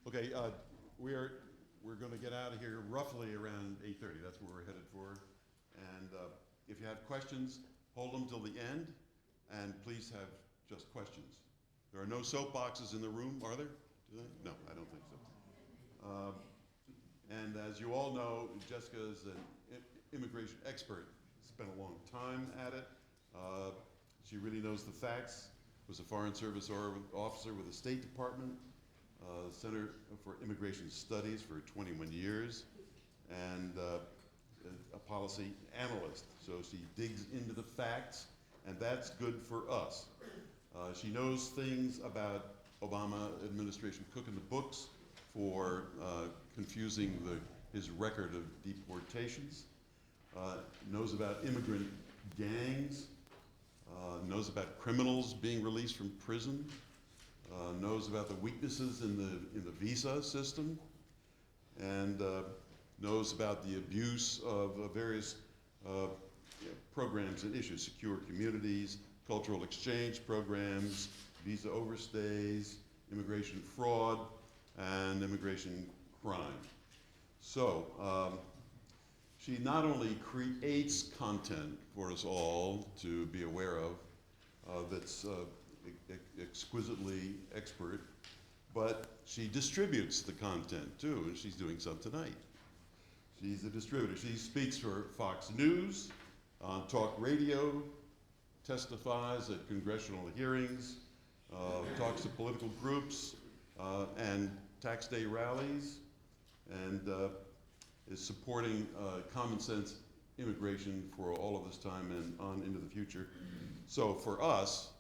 Okay, we're going to get out of here roughly around 8:30. That's where we're headed for. And if you have questions, hold them till the end, and please have just questions. There are no soapboxes in the room, are there? Do they? No, I don't think so. And as you all know, Jessica is an immigration expert. Spent a long time at it. She really knows the facts. Was a Foreign Service officer with the State Department, Center for Immigration Studies for 21 years, and a policy analyst. So she digs into the facts, and that's good for us. She knows things about Obama administration cooking the books for confusing his record of deportations, knows about immigrant gangs, knows about criminals being released from prison, knows about the weaknesses in the visa system, and knows about the abuse of various programs and issues, secure communities, cultural exchange programs, visa overstays, immigration fraud, and immigration crime. So she not only creates content for us all to be aware of that's exquisitely expert, but she distributes the content too, and she's doing some tonight. She's a distributor. She speaks for Fox News, on talk radio, testifies at congressional hearings, talks to political groups, and tax day rallies, and is supporting common sense immigration for all of this time and on into the future. So for us,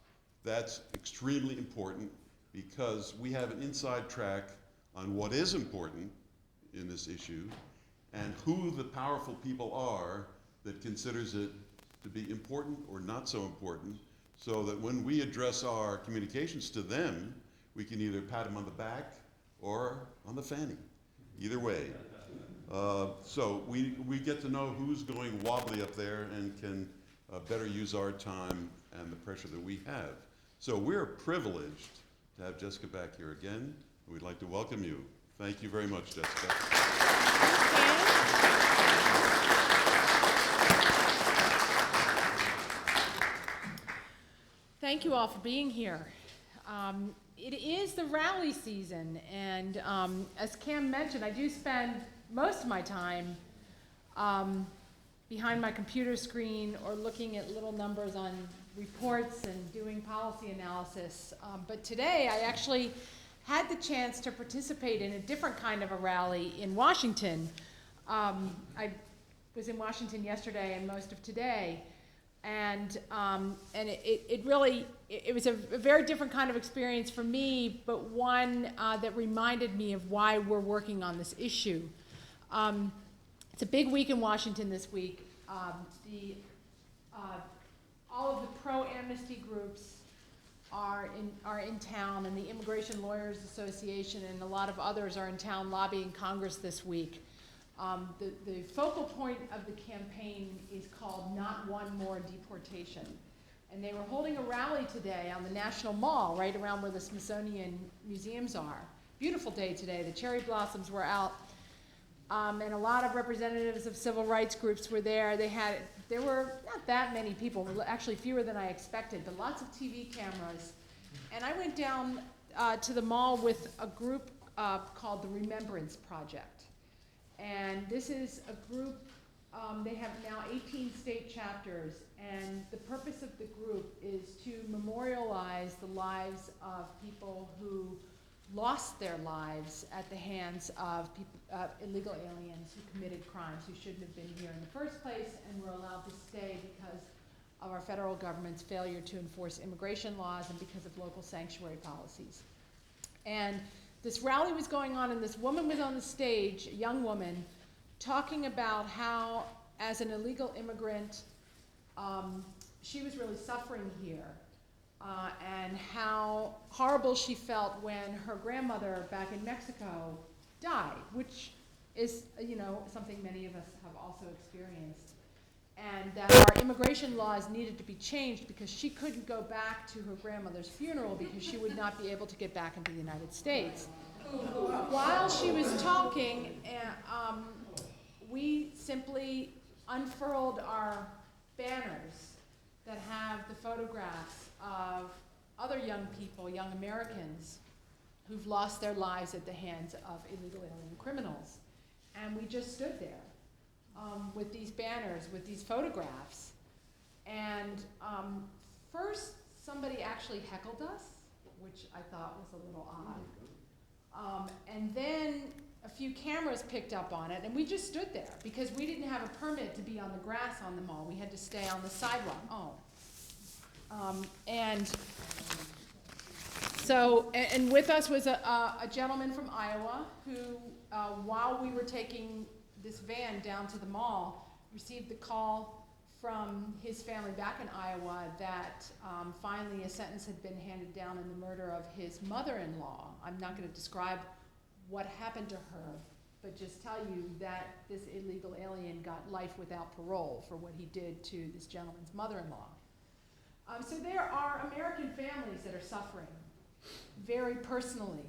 that's extremely important because we have an inside track on what is important in this issue and who the powerful people are that considers it to be important or not so important, so that when we address our communications to them, we can either pat them on the back or on the fanny, either way. So we get to know who's going wobbly up there and can better use our time and the pressure that we have. So we're privileged to have Jessica back here again, and we'd like to welcome you. Thank you very much, Jessica. Thank you all for being here. It is the rally season, and as Cam mentioned, I do spend most of my time behind my computer screen or looking at little numbers on reports and doing policy analysis. But today I actually had the chance to participate in a different kind of a rally in Washington. I was in Washington yesterday and most of today, and it was a very different kind of experience for me, but one that reminded me of why we're working on this issue. It's a big week in Washington this week. All of the pro-amnesty groups are in town, and the Immigration Lawyers Association and a lot of others are in town lobbying Congress this week. The focal point of the campaign is called Not One More Deportation. And they were holding a rally today on the National Mall, right around where the Smithsonian museums are. Beautiful day today. The cherry blossoms were out. And a lot of representatives of civil rights groups were there. There were not that many people, actually fewer than I expected, but lots of TV cameras. And I went down to the mall with a group called the Remembrance Project. And this is a group, they have now 18 state chapters, and the purpose of the group is to memorialize the lives of people who lost their lives at the hands of illegal aliens who committed crimes, who shouldn't have been here in the first place and were allowed to stay because of our federal government's failure to enforce immigration laws and because of local sanctuary policies. And this rally was going on, and this woman was on the stage, a young woman, talking about how, as an illegal immigrant, she was really suffering here. And how horrible she felt when her grandmother back in Mexico died, which is, something many of us have also experienced. And that our immigration laws needed to be changed because she couldn't go back to her grandmother's funeral because she would not be able to get back into the United States. while she was talking, we simply unfurled our banners that have the photographs of other young people, young Americans, who've lost their lives at the hands of illegal alien criminals. And we just stood there with these banners, with these photographs. And first, somebody actually heckled us, which I thought was a little odd. And then a few cameras picked up on it, and we just stood there because we didn't have a permit to be on the grass on the mall. We had to stay on the sidewalk. And with us was a gentleman from Iowa who, while we were taking this van down to the mall, received the call from his family back in Iowa that finally a sentence had been handed down in the murder of his mother-in-law. I'm not going to describe what happened to her, but just tell you that this illegal alien got life without parole for what he did to this gentleman's mother-in-law. So there are American families that are suffering very personally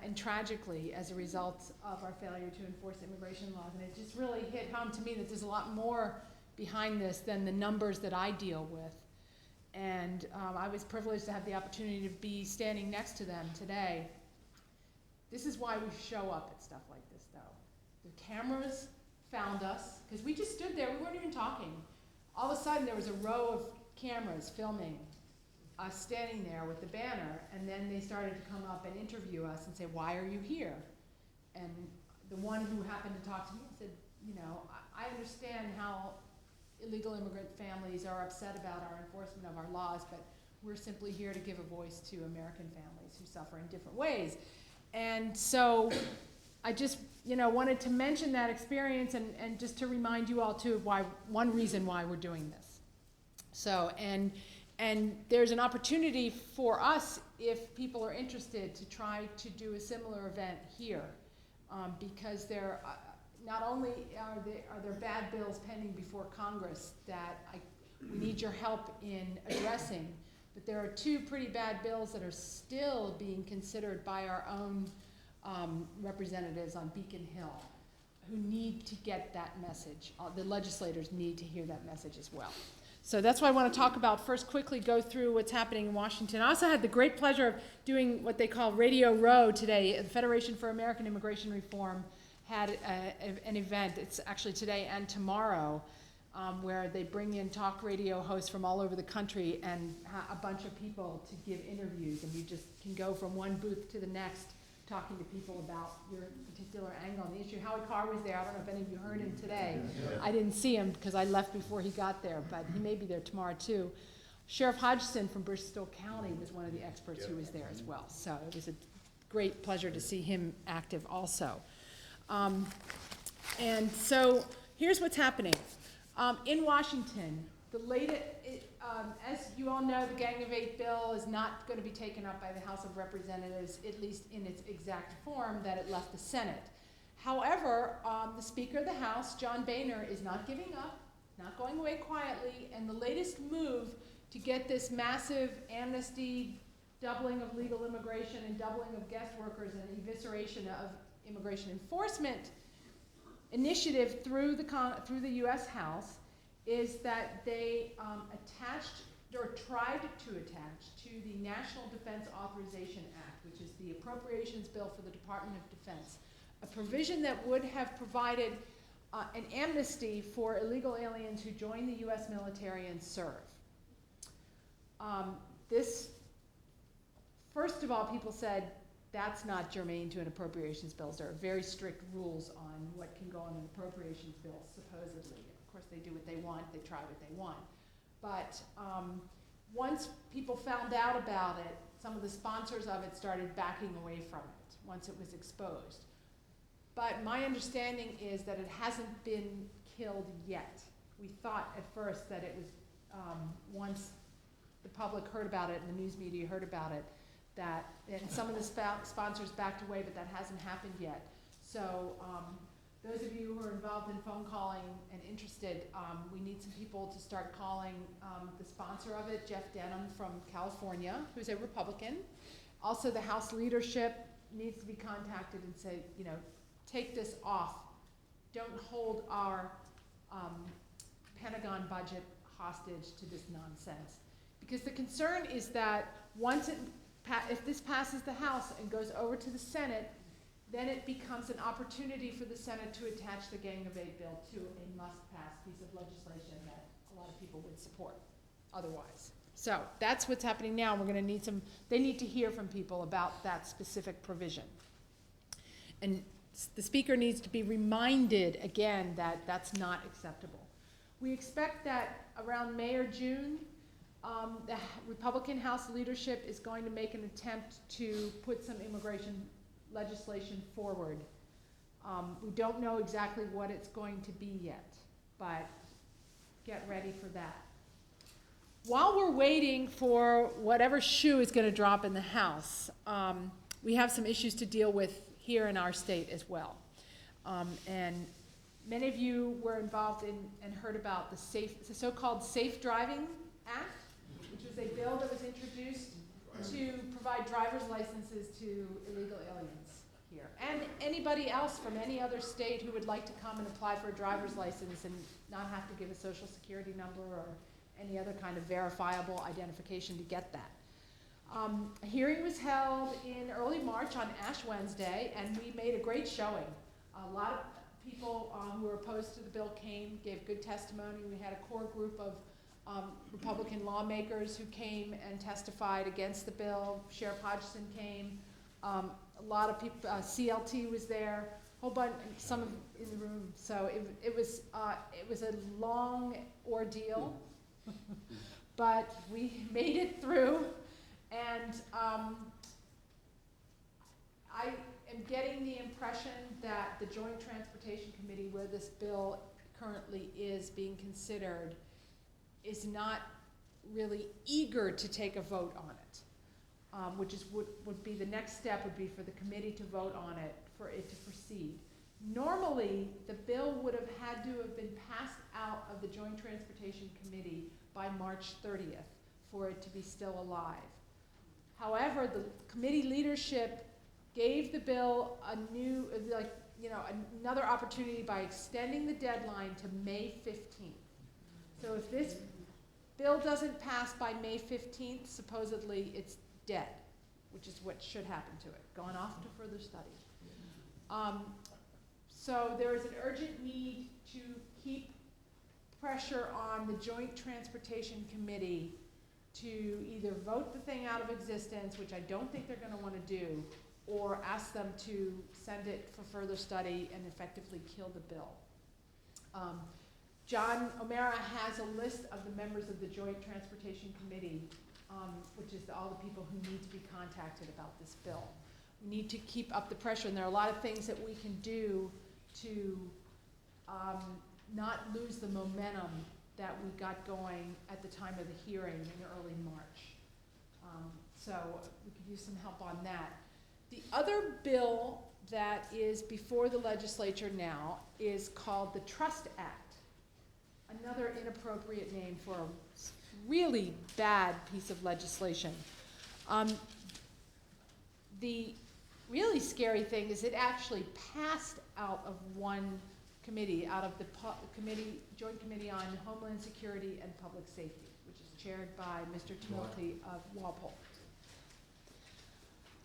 and tragically as a result of our failure to enforce immigration laws. And it just really hit home to me that there's a lot more behind this than the numbers that I deal with. And I was privileged to have the opportunity to be standing next to them today. This is why we show up at stuff like this, though. The cameras found us, because we just stood there, we weren't even talking. All of a sudden, there was a row of cameras filming us standing there with the banner, and then they started to come up and interview us and say, "Why are you here?" And the one who happened to talk to me said, "You know, I understand how illegal immigrant families are upset about our enforcement of our laws, but we're simply here to give a voice to American families who suffer in different ways." And so I just, wanted to mention that experience and just to remind you all too of one reason why we're doing this. So, and there's an opportunity for us, if people are interested, to try to do a similar event here, because there, not only are there bad bills pending before Congress that we need your help in addressing, but there are two pretty bad bills that are still being considered by our own representatives on Beacon Hill, who need to get that message. The legislators need to hear that message as well. So that's what I want to talk about. First, quickly go through what's happening in Washington. I also had the great pleasure of doing what they call Radio Row today. The Federation for American Immigration Reform had an event. It's actually today and tomorrow, where they bring in talk radio hosts from all over the country and a bunch of people to give interviews. And you just can go from one booth to the next talking to people about your particular angle on the issue. Howie Carr was there. I don't know if any of you heard him today. I didn't see him because I left before he got there, but he may be there tomorrow too. Sheriff Hodgson from Bristol County was one of the experts who was there as well. So it was a great pleasure to see him active also. And so here's what's happening. In Washington, the latest, as you all know, the Gang of Eight bill is not going to be taken up by the House of Representatives, at least in its exact form that it left the Senate. However, the Speaker of the House, John Boehner, is not giving up, not going away quietly, and the latest move to get this massive amnesty, doubling of legal immigration and doubling of guest workers and evisceration of immigration enforcement initiative through the U.S. House is that they attached or tried to attach to the National Defense Authorization Act, which is the appropriations bill for the Department of Defense, a provision that would have provided an amnesty for illegal aliens who join the U.S. military and serve. This, first of all, people said that's not germane to an appropriations bill. There are very strict rules on what can go on an appropriations bill, supposedly. Of course, they do what they want. They try what they want. But once people found out about it, some of the sponsors of it started backing away from it once it was exposed. But my understanding is that it hasn't been killed yet. We thought at first that it was, once the public heard about it and the news media heard about it, and some of the sponsors backed away, but that hasn't happened yet. So those of you who are involved in phone calling and interested, we need some people to start calling the sponsor of it, Jeff Denham from California, who's a Republican. Also the House leadership, needs to be contacted and say, you know, take this off. Don't hold our Pentagon budget hostage to this nonsense. Because the concern is that once if this passes the House and goes over to the Senate, then it becomes an opportunity for the Senate to attach the Gang of Eight bill to a must-pass piece of legislation that a lot of people would support otherwise. So that's what's happening now. We're going to need they need to hear from people about that specific provision. And the speaker needs to be reminded again that that's not acceptable. We expect that around May or June, the Republican House leadership is going to make an attempt to put some immigration legislation forward. We don't know exactly what it's going to be yet, but get ready for that. While we're waiting for whatever shoe is going to drop in the House, we have some issues to deal with here in our state as well. And many of you were involved in and heard about the so-called Safe Driving Act, which was a bill that was introduced to provide driver's licenses to illegal aliens here. And anybody else from any other state who would like to come and apply for a driver's license and not have to give a social security number or any other kind of verifiable identification to get that. A hearing was held in early March on Ash Wednesday, and we made a great showing. A lot of people who were opposed to the bill came, gave good testimony. We had a core group of Republican lawmakers who came and testified against the bill. Sheriff Hodgson came. A lot of people, CLT was there, a whole bunch, some of in the room. So it was a long ordeal, but we made it through. And I am getting the impression that the Joint Transportation Committee, where this bill currently is being considered, is not really eager to take a vote on it, which is would be the next step would be for the committee to vote on it, for it to proceed. Normally, the bill would have had to have been passed out of the Joint Transportation Committee by March 30th for it to be still alive. However, the committee leadership gave the bill another opportunity by extending the deadline to May 15th. So if this bill doesn't pass by May 15th, supposedly it's dead, which is what should happen to it, gone off to further study. So there is an urgent need to keep pressure on the Joint Transportation Committee to either vote the thing out of existence, which I don't think they're going to want to do, or ask them to send it for further study and effectively kill the bill. John O'Mara has a list of the members of the Joint Transportation Committee, which is all the people who need to be contacted about this bill. We need to keep up the pressure, and there are a lot of things that we can do to not lose the momentum that we got going at the time of the hearing in early March. So we could use some help on that. The other bill that is before the legislature now is called the Trust Act, another inappropriate name for a really bad piece of legislation. The really scary thing is it actually passed out of one committee, out of the Joint Committee on Homeland Security and Public Safety, which is chaired by Mr. Tumulty of Walpole.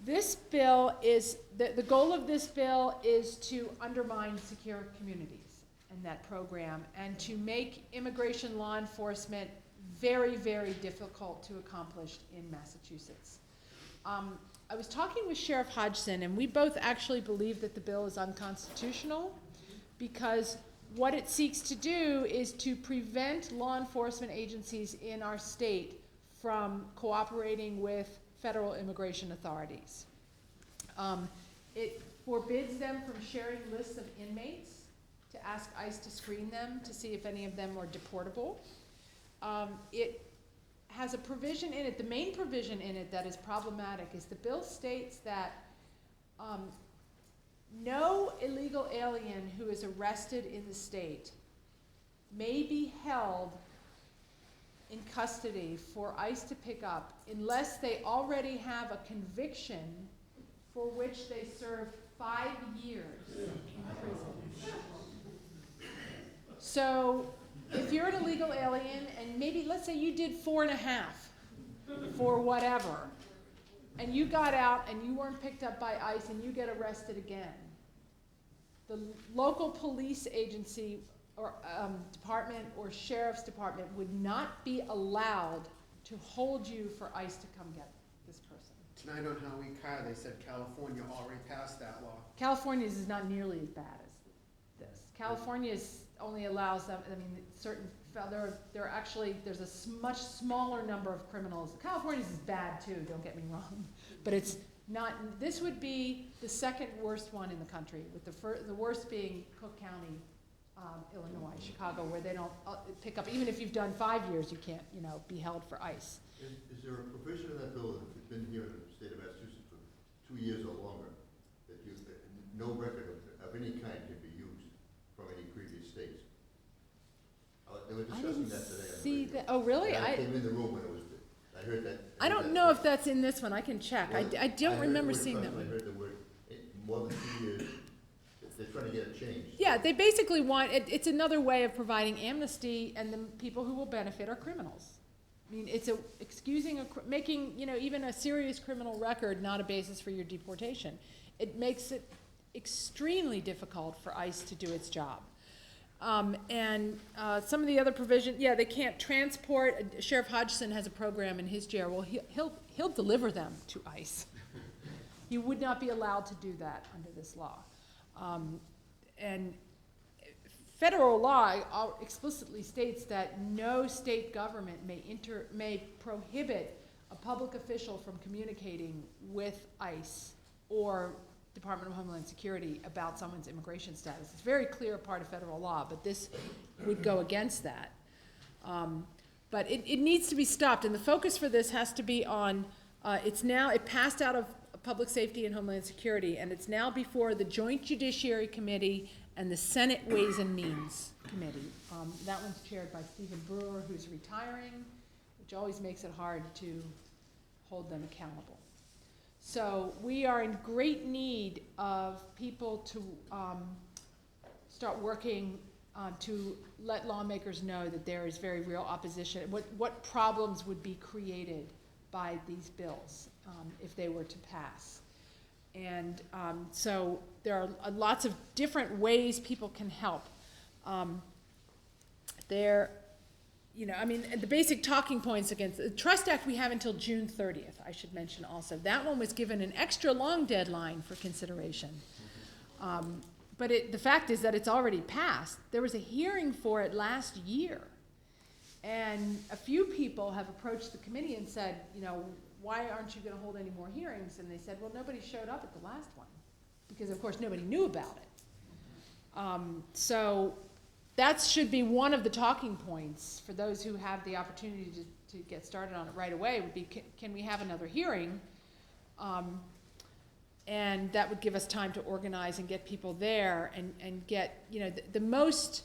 This bill is, the goal of this bill is to undermine secure communities and that program, and to make immigration law enforcement very, very difficult to accomplish in Massachusetts. I was talking with Sheriff Hodgson, and we both actually believe that the bill is unconstitutional, because what it seeks to do is to prevent law enforcement agencies in our state from cooperating with federal immigration authorities. It forbids them from sharing lists of inmates to ask ICE to screen them to see if any of them are deportable. It has a provision in it, the main provision in it that is problematic is the bill states that no illegal alien who is arrested in the state may be held in custody for ICE to pick up unless they already have a conviction for which they served 5 years in prison. So if you're an illegal alien and maybe, let's say you did 4.5 for whatever, and you got out and you weren't picked up by ICE and you get arrested again, the local police agency or department or sheriff's department would not be allowed to hold you for ICE to come get this person. Tonight on How We Car, they said California already passed that law. California's is not nearly as bad as this. California's only allows them, I mean, certain, there are actually, there's a much smaller number of criminals. California's is bad too, don't get me wrong, but it's not, this would be the second worst one in the country, with the worst being Cook County, Illinois, Chicago, where they don't pick up, even if you've done 5 years, you can't, be held for ICE. Is there a provision in that bill that if you've been here in the state of Massachusetts for 2 years or longer, that no record of any kind can be used from any previous states? They were discussing that today. See that? Oh, really? I came in the room when it was. I heard that. I don't know if that's in this one. I can check. Well, I don't remember seeing that I one. heard the word more than 2 years. They're trying to get it changed. Yeah, they basically want it's another way of providing amnesty, and the people who will benefit are criminals. I mean, it's making even a serious criminal record not a basis for your deportation. It makes it extremely difficult for ICE to do its job. Some of the other provisions, they can't transport. Sheriff Hodgson has a program in his jail. Well, he'll deliver them to ICE. You would not be allowed to do that under this law. And federal law explicitly states that no state government may prohibit a public official from communicating with ICE or Department of Homeland Security about someone's immigration status. It's a very clear part of federal law, but this would go against that. But it needs to be stopped, and the focus for this has to be on, it passed out of Public Safety and Homeland Security, and it's now before the Joint Judiciary Committee and the Senate Ways and Means Committee. That one's chaired by Stephen Brewer, who's retiring, which always makes it hard to hold them accountable. So we are in great need of people to start working to let lawmakers know that there is very real opposition. What problems would be created by these bills if they were to pass. And so there are lots of different ways people can help. The basic talking points against the Trust Act we have until June 30th, I should mention also. That one was given an extra long deadline for consideration. But the fact is that it's already passed. There was a hearing for it last year. And a few people have approached the committee and said, why aren't you going to hold any more hearings? And they said, well, nobody showed up at the last one because, of course, nobody knew about it. So that should be one of the talking points for those who have the opportunity to get started on it right away would be, can we have another hearing? And that would give us time to organize and get people there and get, the most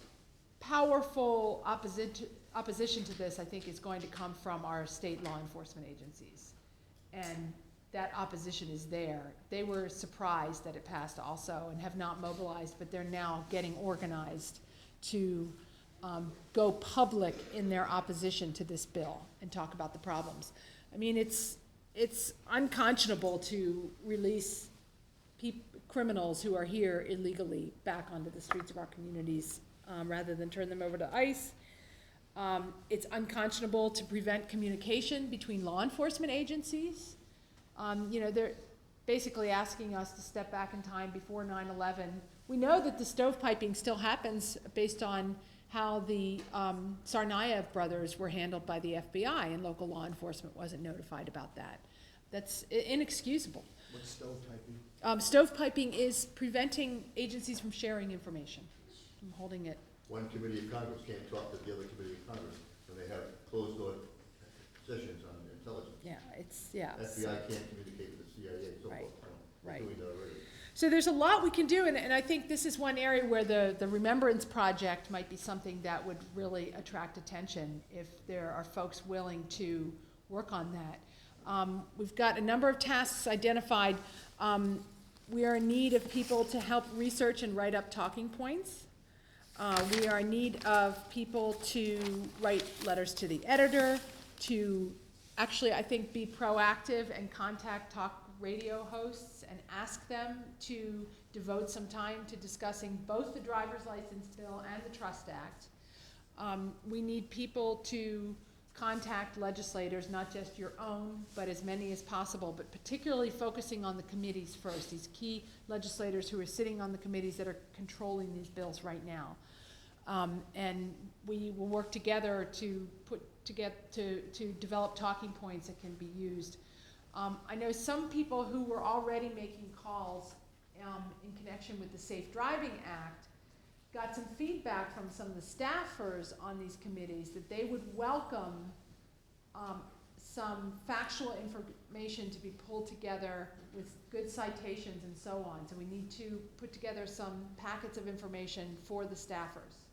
powerful opposition to this, I think, is going to come from our state law enforcement agencies. And that opposition is there. They were surprised that it passed also and have not mobilized, but they're now getting organized to go public in their opposition to this bill and talk about the problems. I mean, it's unconscionable to release criminals who are here illegally back onto the streets of our communities rather than turn them over to ICE. It's unconscionable to prevent communication between law enforcement agencies. They're basically asking us to step back in time before 9/11. We know that the stovepiping still happens based on how the Tsarnaev brothers were handled by the FBI, and local law enforcement wasn't notified about that. That's inexcusable. What's stovepiping? Stovepiping is preventing agencies from sharing information, from holding it. One committee of Congress can't talk to the other committee of Congress when they have closed-door sessions on intelligence. FBI can't communicate with the CIA, so Right. forth. We're Right. doing that already. So there's a lot we can do, and I think this is one area where the Remembrance Project might be something that would really attract attention if there are folks willing to work on that. We've got a number of tasks identified. We are in need of people to help research and write up talking points. We are in need of people to write letters to the editor, to actually, I think, be proactive and contact talk radio hosts and ask them to devote some time to discussing both the driver's license bill and the Trust Act. We need people to contact legislators, not just your own, but as many as possible, but particularly focusing on the committees first, these key legislators who are sitting on the committees that are controlling these bills right now. And we will work together to to develop talking points that can be used. I know some people who were already making calls in connection with the Safe Driving Act got some feedback from some of the staffers on these committees that they would welcome some factual information to be pulled together with good citations and so on. So we need to put together some packets of information for the staffers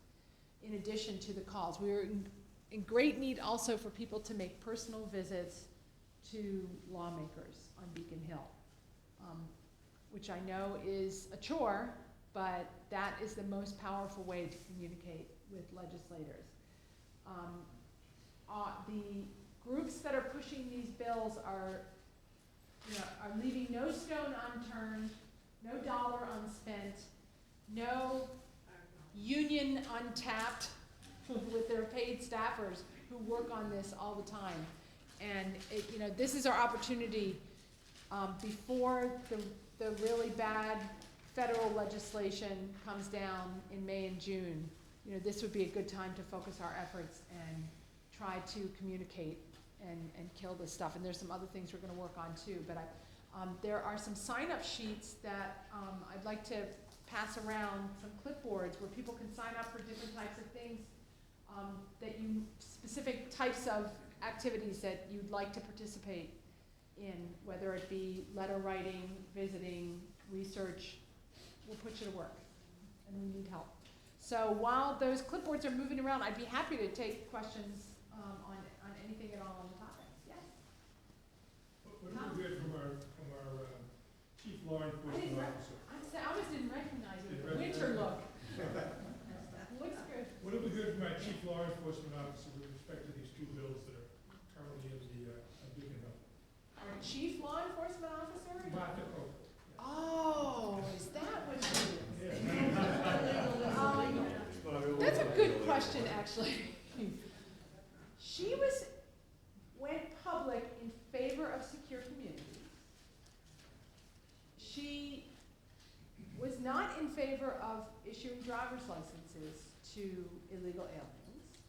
in addition to the calls. We're in great need also for people to make personal visits to lawmakers on Beacon Hill, which I know is a chore, but that is the most powerful way to communicate with legislators. The groups that are pushing these bills are leaving no stone unturned, no dollar unspent, no union untapped with their paid staffers who work on this all the time. And this is our opportunity before the really bad federal legislation comes down in May and June. This would be a good time to focus our efforts and try to communicate and kill this stuff. And there's some other things we're going to work on too. But there are some sign-up sheets that I'd like to pass around, some clipboards where people can sign up for different types of things, specific types of activities that you'd like to participate in, whether it be letter writing, visiting, research. We'll put you to work, and we need help. So while those clipboards are moving around, I'd be happy to take questions on anything at all on the topic. Yes? What do we get from our chief law enforcement officer? I almost didn't recognize it. The winter look. Looks good. What do we get from our chief law enforcement officer with respect to these two bills that are currently in the Beacon Hill? Our chief law enforcement officer? Martha Oak. Oh, is that what she is? That's a good question, actually. She went public in favor of secure communities. She was not in favor of issuing driver's licenses to illegal aliens.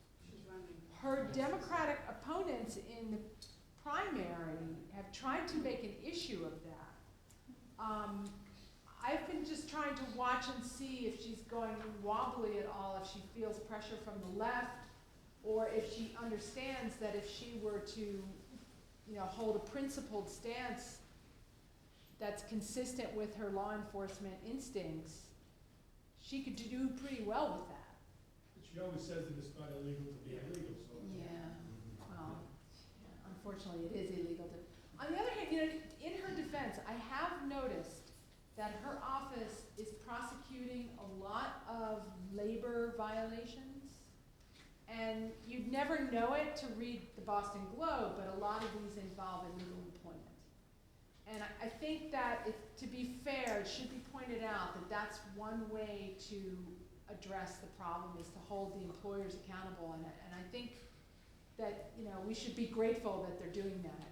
Her Democratic opponents in the primary have tried to make an issue of that. I've been just trying to watch and see if she's going wobbly at all, if she feels pressure from the left, or if she understands that if she were to, hold a principled stance that's consistent with her law enforcement instincts, she could do pretty well with that. But she always says that it's not illegal to be illegal, so. Yeah, well, unfortunately it is illegal to. On the other hand, in her defense, I have noticed that her office is prosecuting a lot of labor violations. And you'd never know it to read the Boston Globe, but a lot of these involve illegal employment. And I think that, to be fair, it should be pointed out that that's one way to address the problem, is to hold the employers accountable. And I think that we should be grateful that they're doing that.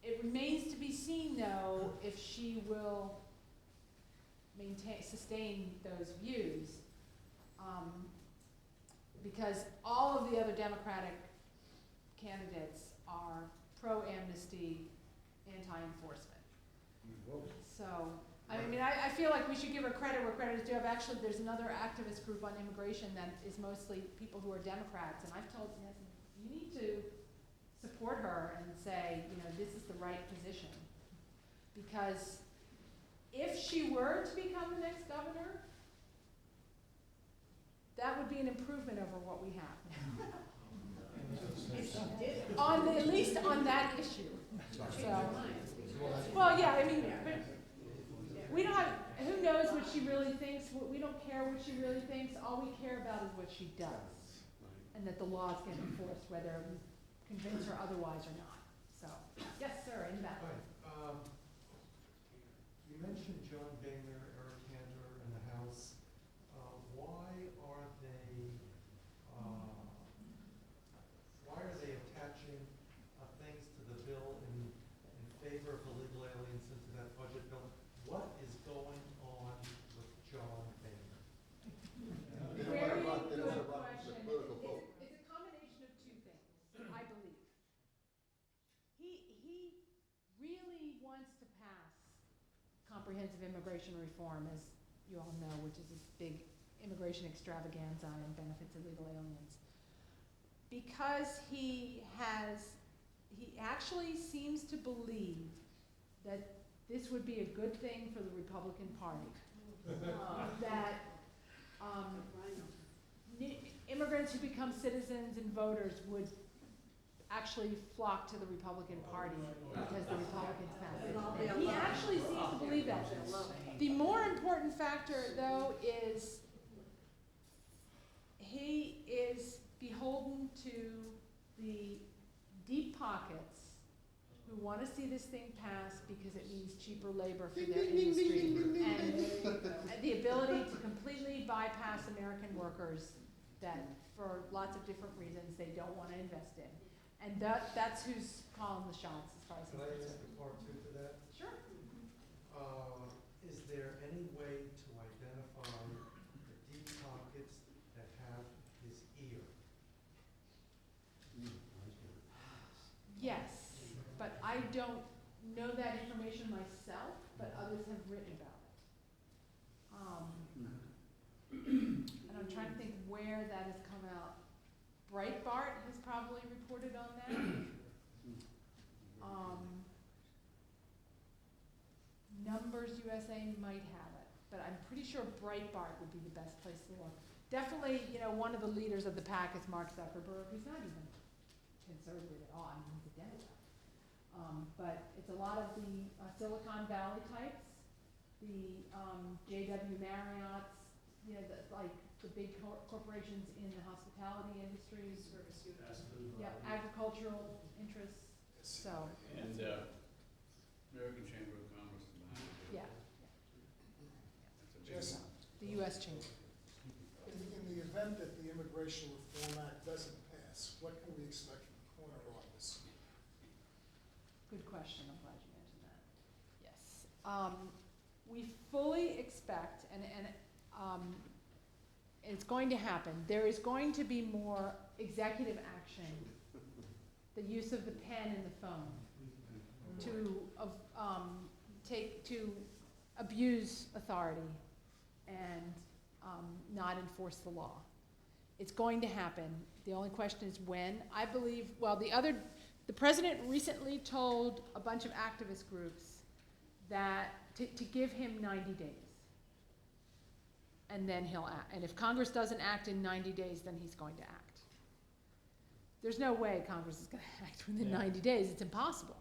It remains to be seen, though, if she will sustain those views, because all of the other Democratic candidates are pro-amnesty, anti-enforcement. So, I feel like we should give her credit where credit is due. Actually, there's another activist group on immigration that is mostly people who are Democrats, and I've told them, you need to support her and say, this is the right position. Because if she were to become the next governor, that would be an improvement over what we have. at least on that issue, so. Well, yeah, I mean, but we don't have, who knows what she really thinks, we don't care what she really thinks, all we care about is what she does. And that the laws get enforced, whether we convince her otherwise or not, so. Yes, sir, in the back. Hi, you mentioned John Boehner, Eric Cantor, and the House. Why are they attaching things to the bill in favor of illegal aliens into that budget bill? What is going on with John Boehner? Very They don't good wanna rock the question. political vote. It's a combination of two things, I believe. He really wants to pass comprehensive immigration reform, as you all know, which is this big immigration extravaganza and benefits illegal aliens. Because he actually seems to believe that this would be a good thing for the Republican Party. That immigrants who become citizens and voters would actually flock to the Republican Party because the Republicans pass it. He actually seems to believe that. The more important factor, though, is he is beholden to the deep pockets who want to see this thing pass because it means cheaper labor for their industry and the ability to completely bypass American workers that, for lots of different reasons, they don't want to invest in. And that's who's calling the shots as far as Can he's I ask concerned. a part two to that? Sure. Is there any way to identify the deep pockets that have his ear? Yes, but I don't know that information myself, but others have written about it. And I'm trying to think where that has come out. Breitbart has probably reported on that. Numbers USA might have it, but I'm pretty sure Breitbart would be the best place to look. Definitely, one of the leaders of the pack is Mark Zuckerberg, who's not even conservative at all. I mean, he's a Democrat. But it's a lot of the Silicon Valley types, the J.W. Marriott's, the big corporations in the hospitality industry, agricultural interests. So And American Chamber of Commerce is behind it. yeah, That's a big Just the U.S. Chamber. in the event that the Immigration Reform Act doesn't pass, what can we expect from the corner office? Good question. I'm glad you mentioned that. Yes. We fully expect, and it's going to happen, there is going to be more executive action, the use of the pen and the phone to abuse authority and not enforce the law. It's going to happen. The only question is when. I believe, the president recently told a bunch of activist groups that to give him 90 days. And then he'll act. And if Congress doesn't act in 90 days, then he's going to act. There's no way Congress is going to act within 90 days. It's impossible.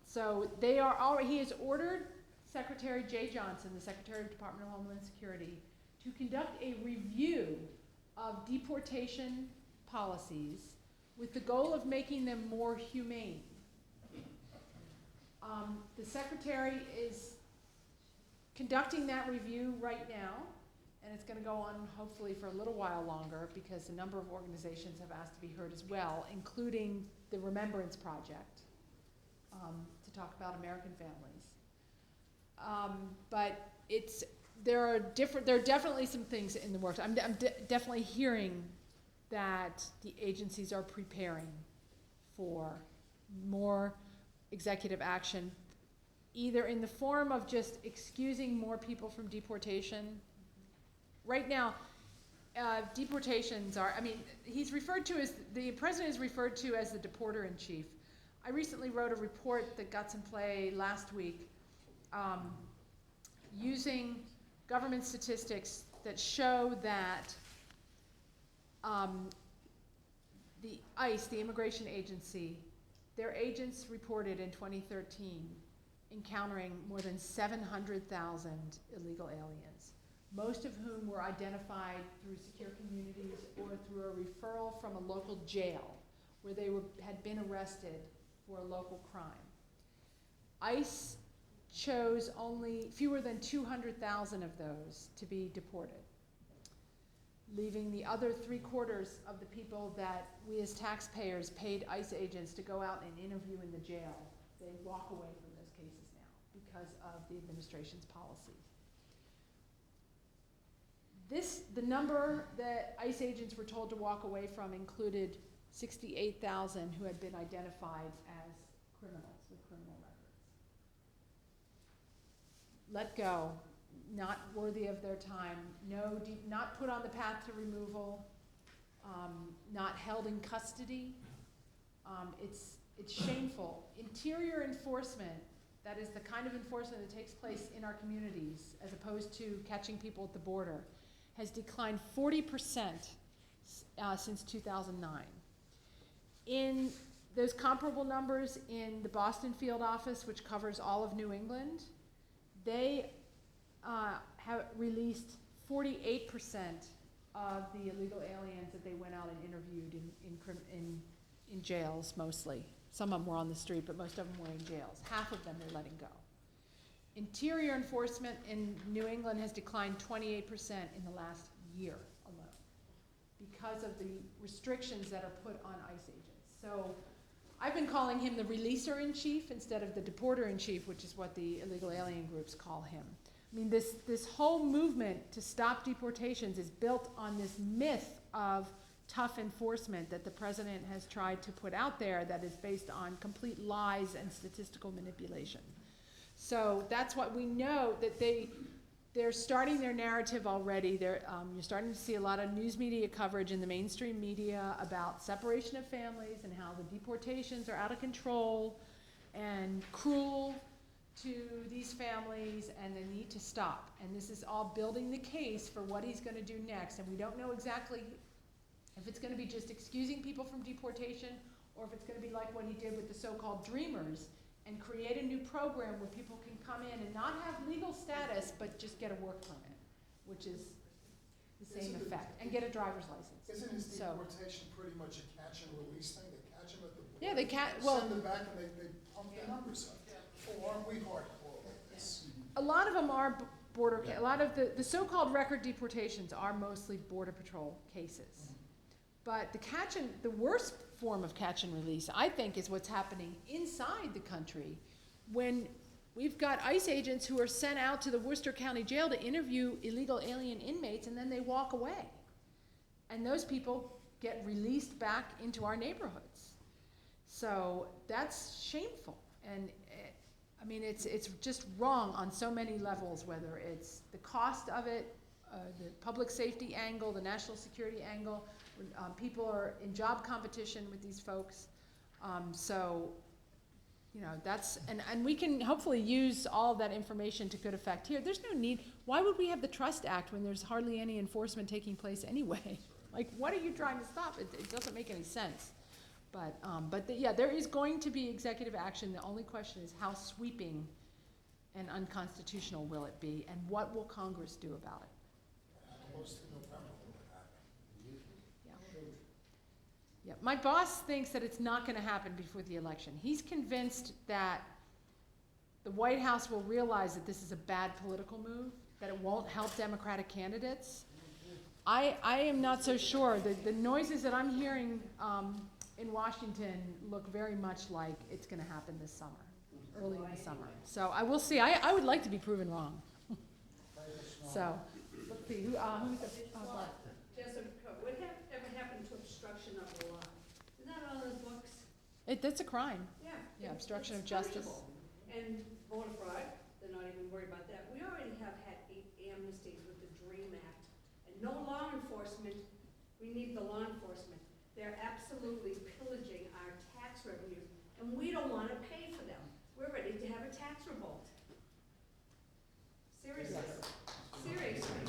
So he has ordered Secretary Jay Johnson, the Secretary of the Department of Homeland Security, to conduct a review of deportation policies with the goal of making them more humane. The Secretary is conducting that review right now, and it's going to go on hopefully for a little while longer because a number of organizations have asked to be heard as well, including the Remembrance Project, to talk about American families. But there are definitely some things in the works. I'm definitely hearing that the agencies are preparing for more executive action, either in the form of just excusing more people from deportation. Right now, deportations the president is referred to as the deporter-in-chief. I recently wrote a report that got some play last week using government statistics that show that the ICE, the immigration agency, their agents reported in 2013 encountering more than 700,000 illegal aliens, most of whom were identified through secure communities or through a referral from a local jail where they had been arrested for a local crime. ICE chose only fewer than 200,000 of those to be deported, leaving the other 3/4 of the people that we as taxpayers paid ICE agents to go out and interview in the jail. They walk away from those cases now because of the administration's policy. The number that ICE agents were told to walk away from included 68,000 who had been identified as criminals with criminal records. Let go, not worthy of their time, not put on the path to removal, not held in custody. It's shameful. Interior enforcement, that is the kind of enforcement that takes place in our communities as opposed to catching people at the border, has declined 40% since 2009. In those comparable numbers in the Boston field office, which covers all of New England, they have released 48% of the illegal aliens that they went out and interviewed in jails mostly. Some of them were on the street, but most of them were in jails. Half of them they're letting go. Interior enforcement in New England has declined 28% in the last year alone because of the restrictions that are put on ICE agents. So I've been calling him the releaser-in-chief instead of the deporter-in-chief, which is what the illegal alien groups call him. I mean, this whole movement to stop deportations is built on this myth of tough enforcement that the president has tried to put out there that is based on complete lies and statistical manipulation. So that's what we know, that they're starting their narrative already. You're starting to see a lot of news media coverage in the mainstream media about separation of families and how the deportations are out of control and cruel to these families, and they need to stop. And this is all building the case for what he's going to do next. And we don't know exactly if it's going to be just excusing people from deportation or if it's going to be like what he did with the so-called Dreamers and create a new program where people can come in and not have legal status but just get a work permit, which is the same effect, and get a driver's license. Isn't his deportation pretty much a catch and release thing? They catch them at the border. Yeah, they send them back and they pump their numbers up. Or aren't we hardcore like this? A lot of them are border, a lot of the so-called record deportations are mostly Border Patrol cases. But the worst form of catch and release, I think, is what's happening inside the country when we've got ICE agents who are sent out to the Worcester County Jail to interview illegal alien inmates, and then they walk away. And those people get released back into our neighborhoods. So that's shameful. And I mean, it's just wrong on so many levels, whether it's the cost of it, the public safety angle, the national security angle. People are in job competition with these folks. So, you know, that's, and we can hopefully use all that information to good effect here. There's no need, why would we have the Trust Act when there's hardly any enforcement taking place anyway? Like, what are you trying to stop? It doesn't make any sense. But yeah, there is going to be executive action. The only question is how sweeping and unconstitutional will it be, and what will Congress do about it? Close to November when it happened. Yeah, my boss thinks that it's not going to happen before the election. He's convinced that the White House will realize that this is a bad political move, that it won't help Democratic candidates. I am not so sure. The noises that I'm hearing in Washington look very much like it's going to happen this summer, early in the summer. So I will see. I would like to be proven wrong. So, let's see. Who's the, Jessica, whatever happened to obstruction of the law? Isn't that on the books? That's a crime. Yeah. Yeah, obstruction It's of justice. punishable. And voter fraud, they're not even worried about that. We already have had 8 amnesties with the DREAM Act. And no law enforcement, we need the law enforcement. They're absolutely pillaging our tax revenues, and we don't want to pay for them. We're ready to have a tax revolt. Seriously. Seriously.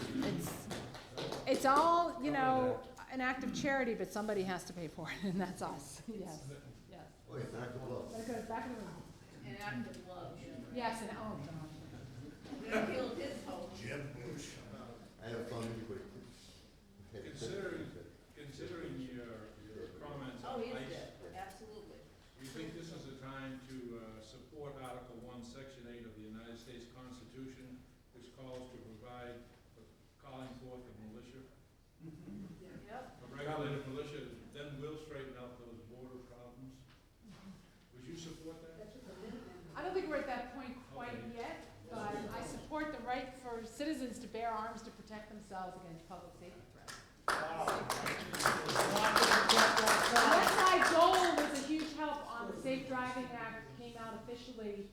It's all, you know, an act of charity, but somebody has to pay for it, and that's us, yes, yes. Oh, yeah, back to love. That goes back in the room. An act of love. Yes, and, oh, God. They killed his hope. I have found anybody. Considering your comments Oh, on he's ICE, good, absolutely. you think this is a time to support Article 1, Section 8 of the United States Constitution, which calls to provide for calling forth a militia? Yep. A regulated militia, then will straighten out those border problems? Would you support that? That's what the Minutemen. I don't think we're at that point quite yet, but I support the right for citizens to bear arms to protect themselves against public safety threats. West Side Goal was a huge help on the Safe Driving Act, came out officially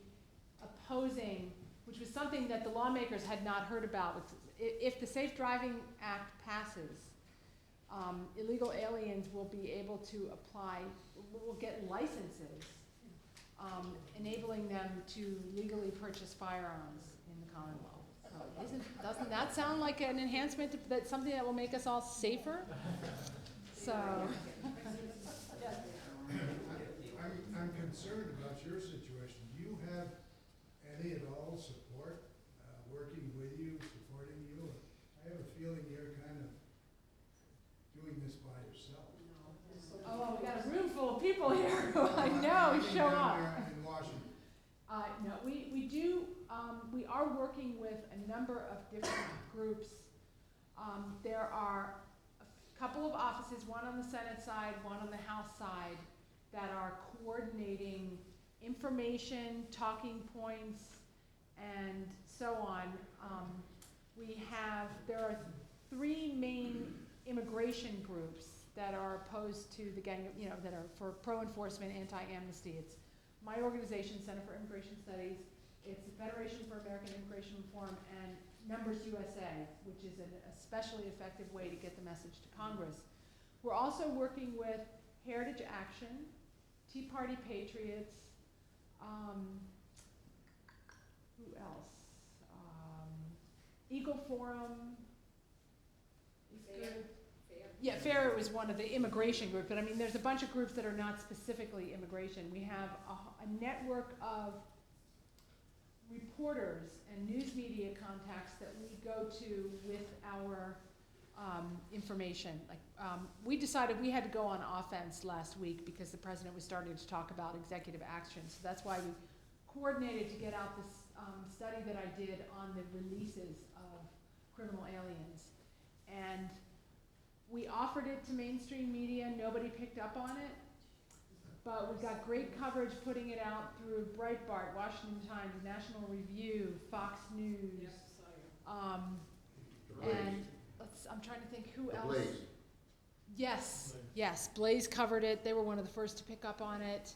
opposing, which was something that the lawmakers had not heard about. If the Safe Driving Act passes, illegal aliens will be able to apply, will get licenses, enabling them to legally purchase firearms in the Commonwealth. So doesn't that sound like an enhancement, that's something that will make us all safer? So, I'm concerned about your situation. Do you have any at all support, working with you, supporting you? I have a feeling you're kind of doing this by yourself. oh, well, we got a room full of people here who I know show up. In Washington. No, we do, we are working with a number of different groups. There are a couple of offices, one on the Senate side, one on the House side, that are coordinating information, talking points, and so on. There are 3 main immigration groups that are opposed to the gang, that are for pro-enforcement, anti-amnesty. It's my organization, Center for Immigration Studies. It's the Federation for American Immigration Reform, and Numbers USA, which is an especially effective way to get the message to Congress. We're also working with Heritage Action, Tea Party Patriots, who else? Eagle Forum is good. Yeah, FAIR was one of the immigration groups, but I mean, there's a bunch of groups that are not specifically immigration. We have a network of reporters and news media contacts that we go to with our information. We decided we had to go on offense last week because the president was starting to talk about executive action. So that's why we coordinated to get out this study that I did on the releases of criminal aliens. And we offered it to mainstream media, nobody picked up on it, but we got great coverage putting it out through Breitbart, Washington Times, National Review, Fox News, and I'm trying to think who else. Blaze. Yes, Blaze covered it, they were one of the first to pick up on it.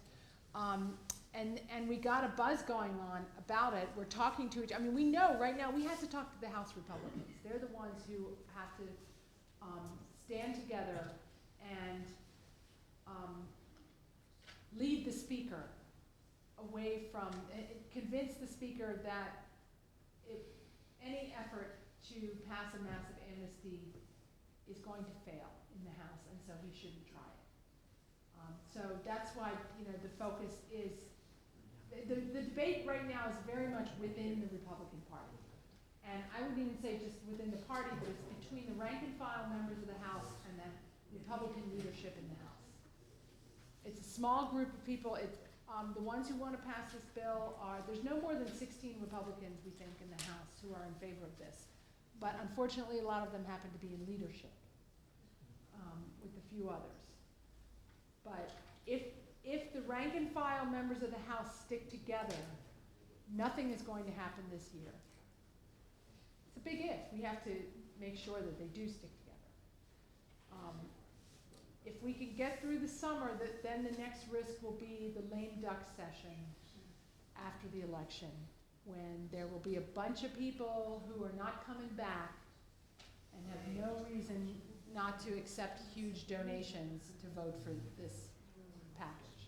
And we got a buzz going on about it. We're talking to each, we know right now, we have to talk to the House Republicans. They're the ones who have to stand together and lead the speaker away from, convince the speaker that any effort to pass a massive amnesty is going to fail in the House, and so he shouldn't try it. So that's why, the focus is, the debate right now is very much within the Republican Party. And I wouldn't even say just within the party, but it's between the rank and file members of the House and the Republican leadership in the House. It's a small group of people. It's the ones who want to pass this bill there's no more than 16 Republicans, we think, in the House who are in favor of this. But unfortunately, a lot of them happen to be in leadership with a few others. But if the rank and file members of the House stick together, nothing is going to happen this year. It's a big if. We have to make sure that they do stick together. If we can get through the summer, then the next risk will be the lame duck session after the election, when there will be a bunch of people who are not coming back and have no reason not to accept huge donations to vote for this package.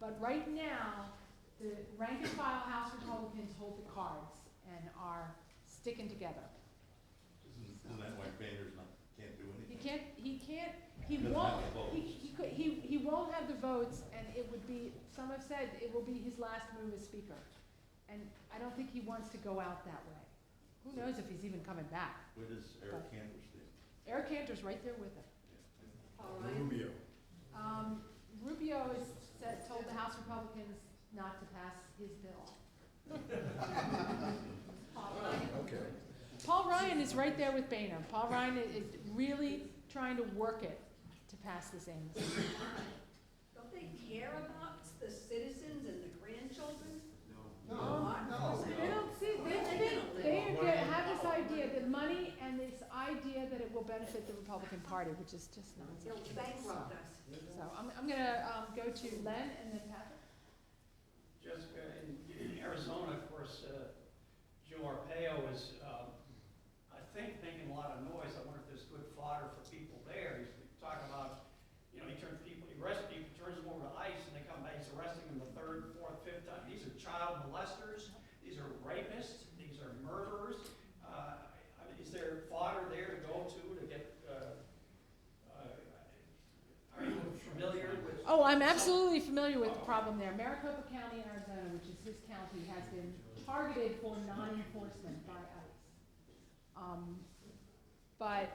But right now, the rank and file House Republicans hold the cards and are sticking together. Isn't that why Boehner's can't do anything? can't, he Doesn't won't, have the votes. he won't have the votes, and it would be, some have said, it will be his last move as speaker. And I don't think he wants to go out that way. Who knows if he's even coming back? Where does Eric Cantor stand? Eric Cantor's right there with him. All right. Rubio has told the House Republicans not to pass his bill. All right. Okay. Paul Ryan is right there with Boehner. Paul Ryan is really trying to work it to pass this amnesty. Don't they care about the citizens and the grandchildren? No, They don't see, they have this idea, the money and this idea that it will benefit the Republican Party, which is just They'll nonsense. bankrupt us. So I'm gonna, go to Len and then Patrick. Jessica, in Arizona, of course, Joe Arpaio is, I think, making a lot of noise. I wonder if there's good fodder for people there. He's talking about, he arrests people, turns them over to ICE, and they come back, he's arresting them the third, fourth, fifth time. These are child molesters, these are rapists, these are murderers. Is there fodder there to go to get, are you familiar with? Oh, I'm absolutely familiar with the problem there. Maricopa County in Arizona, which is his county, has been targeted for non-enforcement by ICE. But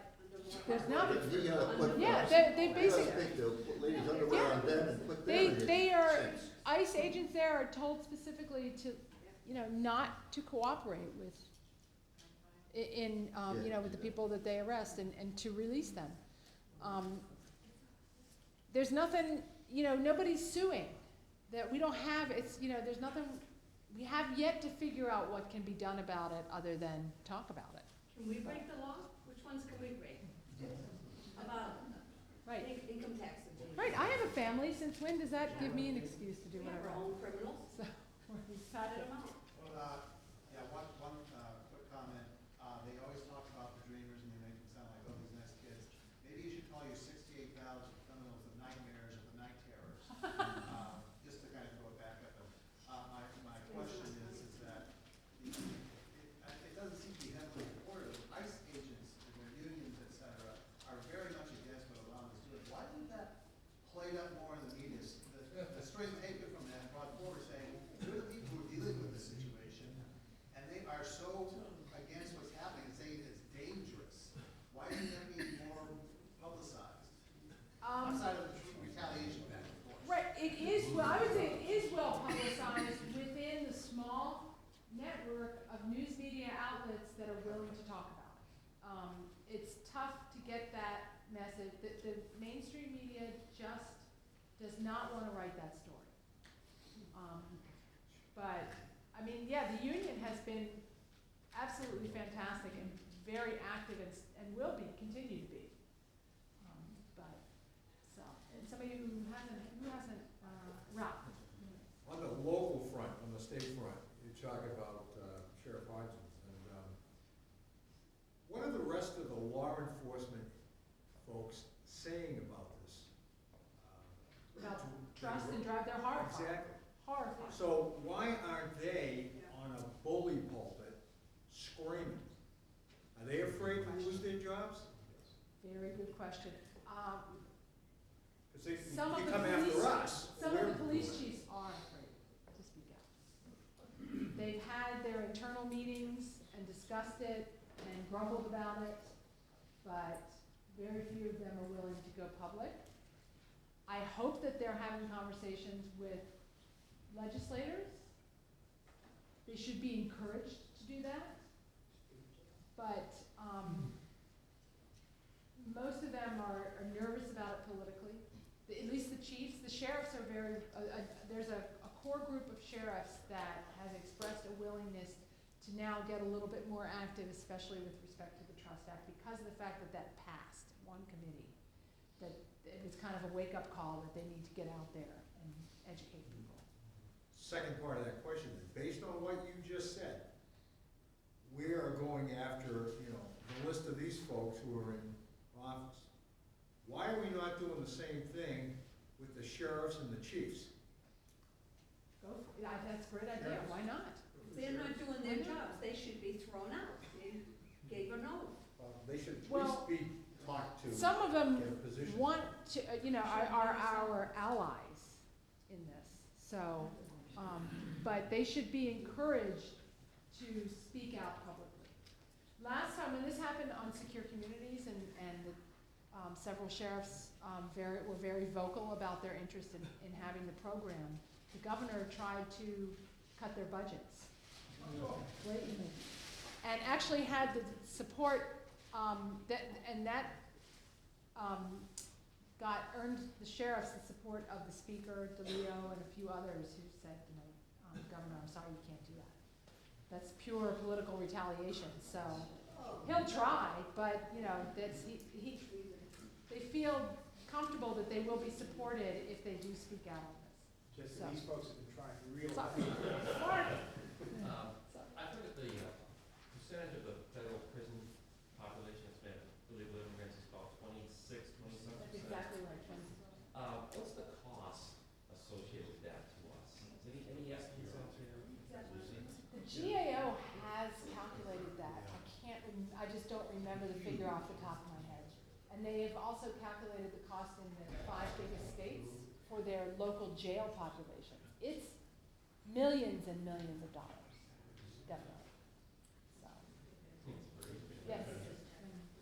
there's nothing. He ought to put. Yeah, they He ought to basically, take the ladies' underwear on them and put them in. they are, Sense. ICE agents there are told specifically to, not to cooperate with, with the people that they arrest and to release them. There's nothing, nobody's suing, that we don't have, there's nothing, we have yet to figure out what can be done about it other than talk about it. Can we break the law? Which ones can we break? About Right, income tax evasion. right, I have a family, since when does that give me an excuse to do We have whatever? our own criminals. So, Cut them out. Well, one quick comment. They always talk about the dreamers and they make them sound like, oh, these nice kids. Maybe you should call your 68,000 criminals the nightmares or the night terrors, just to kind of throw it back at them. My question is that it doesn't seem to be heavily reported. ICE agents and their unions, et cetera, are very much against what Obama is doing. Why didn't that played up more in the media? The straight taken from that brought forward saying, we're the people who are dealing with this situation, and they are so against what's happening, and saying it's dangerous. Why didn't that be more publicized? Outside of the retaliation back and forth. Right, it is, I would say it is well publicized within the small network of news media outlets that are willing to talk about it. It's tough to get that message, the mainstream media just does not want to write that story. But, the union has been absolutely fantastic and very active and will be, continue to be. And somebody who hasn't, Ralph. On the local front, on the state front, you're talking about Sheriff Hodgins, and what are the rest of the law enforcement folks saying about this? About trust and drive, they're horrified. Exactly. Horrified. So why aren't they on a bully pulpit screaming? Are they afraid to lose their jobs? Very good question. Because they Some of the come police- after us. Some of the police chiefs are afraid to speak out. They've had their internal meetings and discussed it and grumbled about it, but very few of them are willing to go public. I hope that they're having conversations with legislators. They should be encouraged to do that. But most of them are nervous about it politically. At least the chiefs, the sheriffs are very, there's a core group of sheriffs that has expressed a willingness to now get a little bit more active, especially with respect to the Trust Act, because of the fact that that passed one committee, that it was kind of a wake-up call that they need to get out there and educate people. Second part of that question is, based on what you just said, we are going after, the list of these folks who are in office. Why are we not doing the same thing with the sheriffs and the chiefs? That's a great idea, why not? They're not doing their jobs. They should be thrown out. They gave a no. They should at Well- least be talk to. Some of them get a position. want to, are our allies in this, so, but they should be encouraged to speak out publicly. Last time, when this happened on Secure Communities, and several sheriffs were very vocal about their interest in having the program, the governor tried to cut their budgets blatantly, and actually had the support, earned the sheriffs the support of the speaker, DeLeo, and a few others who said, Governor, I'm sorry, you can't do that. That's pure political retaliation, so he'll try, but, they feel comfortable that they will be supported if they do speak out on this. Just So. that these folks have been trying really Sorry. hard. I've heard that the percentage of the federal prison population that's been illegal immigrants is about 26, 27%. That's exactly right, Ken. What's the cost associated with that to us? Is any estimates out there? Lucy? The GAO has calculated that. I just don't remember the figure off the top of my head. And they have also calculated the cost in the 5 biggest states for their local jail population. It's millions and millions of dollars, definitely. So, yes.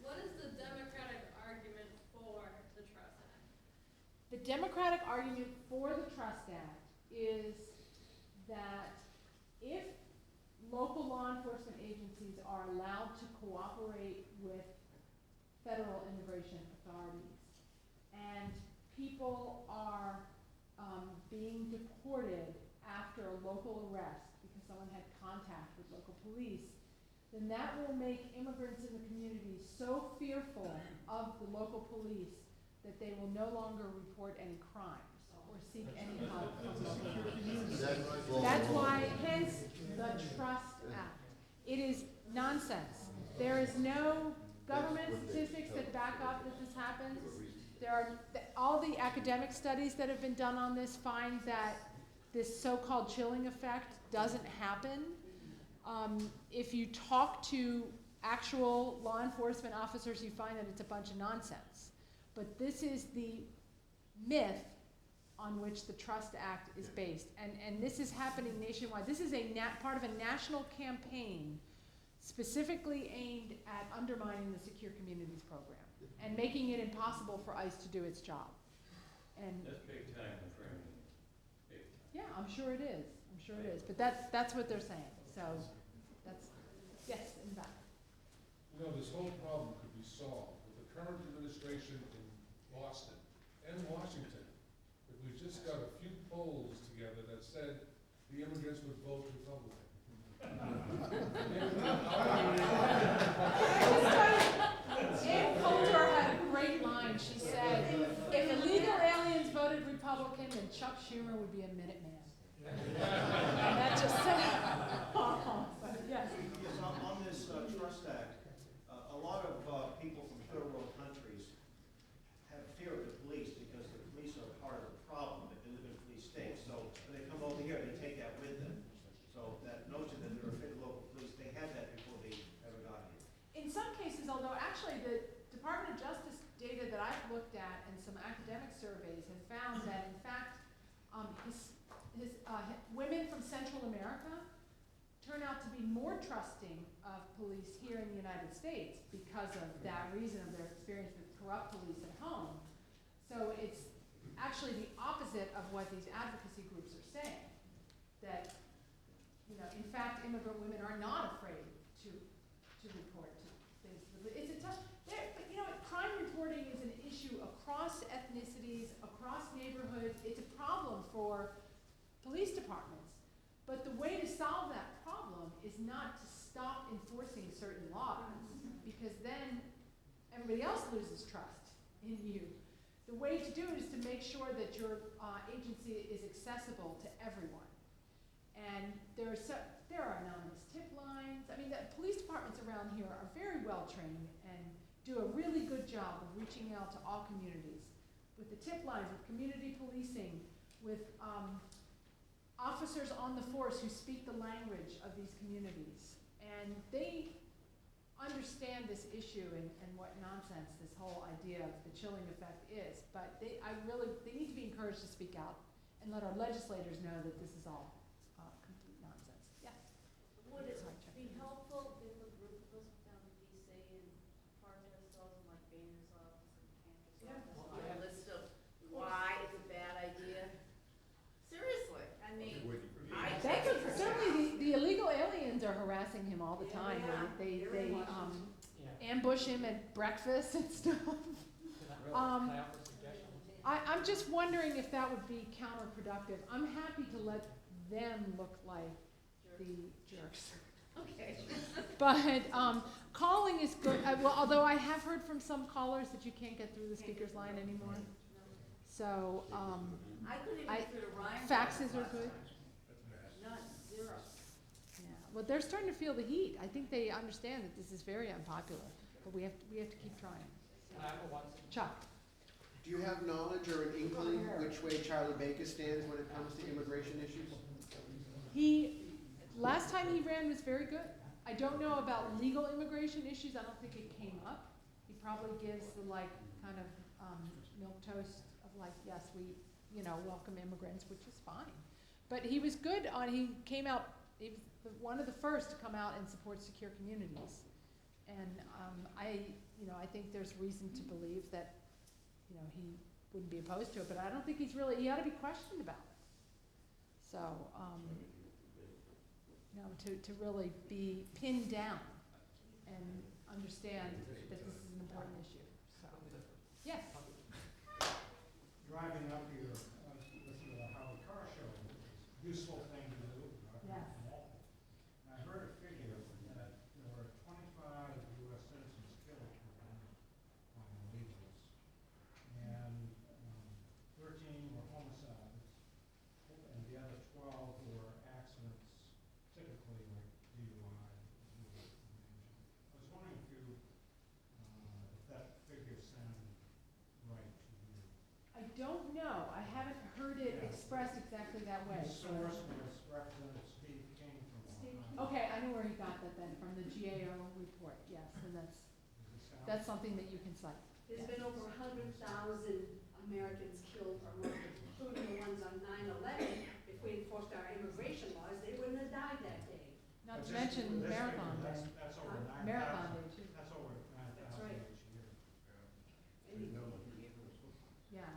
What is the Democratic argument for the Trust Act? The Democratic argument for the Trust Act is that if local law enforcement agencies are allowed to cooperate with federal immigration authorities, and people are being deported after a local arrest because someone had contact with local police, then that will make immigrants in the community so fearful of the local police that they will no longer report any crimes or seek any help from local communities. That's why, hence, the Trust Act. It is nonsense. There is no government statistics that back up that this happens. All the academic studies that have been done on this find that this so-called chilling effect doesn't happen. If you talk to actual law enforcement officers, you find that it's a bunch of nonsense. But this is the myth on which the Trust Act is based. And this is happening nationwide. This is part of a national campaign specifically aimed at undermining the Secure Communities program and making it impossible for ICE to do its job. And that's big time framing. Big time. yeah, I'm sure it is. I'm sure it is. But that's what they're saying. So that's, yes, in fact. This whole problem could be solved with the current administration in Boston and Washington. If we just got a few polls together that said the immigrants would vote Republican. Ann Coulter had a great line. She said, if illegal aliens voted Republican, then Chuck Schumer would be a Minuteman. And that just said, but yes. Yes, on this Trust Act, a lot of people from third world countries have fear of the police because the police are part of the problem if they live in police states. So when they come over here, they take that with them. So that notion that they're afraid of local police, they had that before they ever got here. In some cases, although actually the Department of Justice data that I've looked at and some academic surveys have found that in fact women from Central America turn out to be more trusting of police here in the United States because of that reason of their experience with corrupt police at home. So it's actually the opposite of what these advocacy groups are saying, that in fact immigrant women are not afraid to report to things. It's a tough, crime reporting is an issue across ethnicities, across neighborhoods. It's a problem for police departments. But the way to solve that problem is not to stop enforcing certain laws, because then everybody else loses trust in you. The way to do it is to make sure that your agency is accessible to everyone. And there are anonymous tip lines. I mean, the police departments around here are very well trained and do a really good job of reaching out to all communities. With the tip lines, with community policing, with officers on the force who speak the language of these communities. And they understand this issue and what nonsense this whole idea of the chilling effect is, but they need to be encouraged to speak out and let our legislators know that this is all complete nonsense. Yes? Would it Sorry, Chuck. be helpful if a group of us went down to DC and parked ourselves in like Banner's office and Cantor's office? Well, a list of why it's a bad idea? Seriously, I mean, That's certainly, the illegal aliens are harassing him all the time. They ambush him at breakfast and stuff. Can I offer a suggestion? I'm just wondering if that would be counterproductive. I'm happy to let them look like the jerks. okay. But calling is good, well, although I have heard from some callers that you can't get through the speaker's line anymore. So, I couldn't even get through the Ryan. faxes are good. None, zero. Yeah, well, they're starting to feel the heat. I think they understand that this is very unpopular, but we have to keep trying. Can I have a one? Chuck? Do you have knowledge or an inkling which way Charlie Baker stands when it comes to immigration issues? Last time he ran was very good. I don't know about legal immigration issues. I don't think it came up. He probably gives the kind of milquetoast of yes, we, welcome immigrants, which is fine. But he was good he came out, he was one of the first to come out and support secure communities. And I think there's reason to believe that, he wouldn't be opposed to it, but I don't think he ought to be questioned about it. So, to really be pinned down and understand that this is an important issue, so. Yes? Driving up here, listening to the Howard Carr show, useful thing to do. Yes. And I heard a figure that there were 25 U.S. citizens killed by illegals, and 13 were homicides, and the other 12 were accidents, typically like DUI. I was wondering if that figure sounded right to you. I don't know. I haven't heard it expressed exactly that way. The source was Representative Steve King from Vaughan. Okay, I know where he got that then, from the GAO report, yes, and that's something that you can cite. There's been over 100,000 Americans killed or murdered, including the ones on 9/11. If we enforced our immigration laws, they wouldn't have died that day. Not to mention Marathon Day. That's over 9,000. Marathon Day too. That's over 9,000 That's right. each year. Yeah,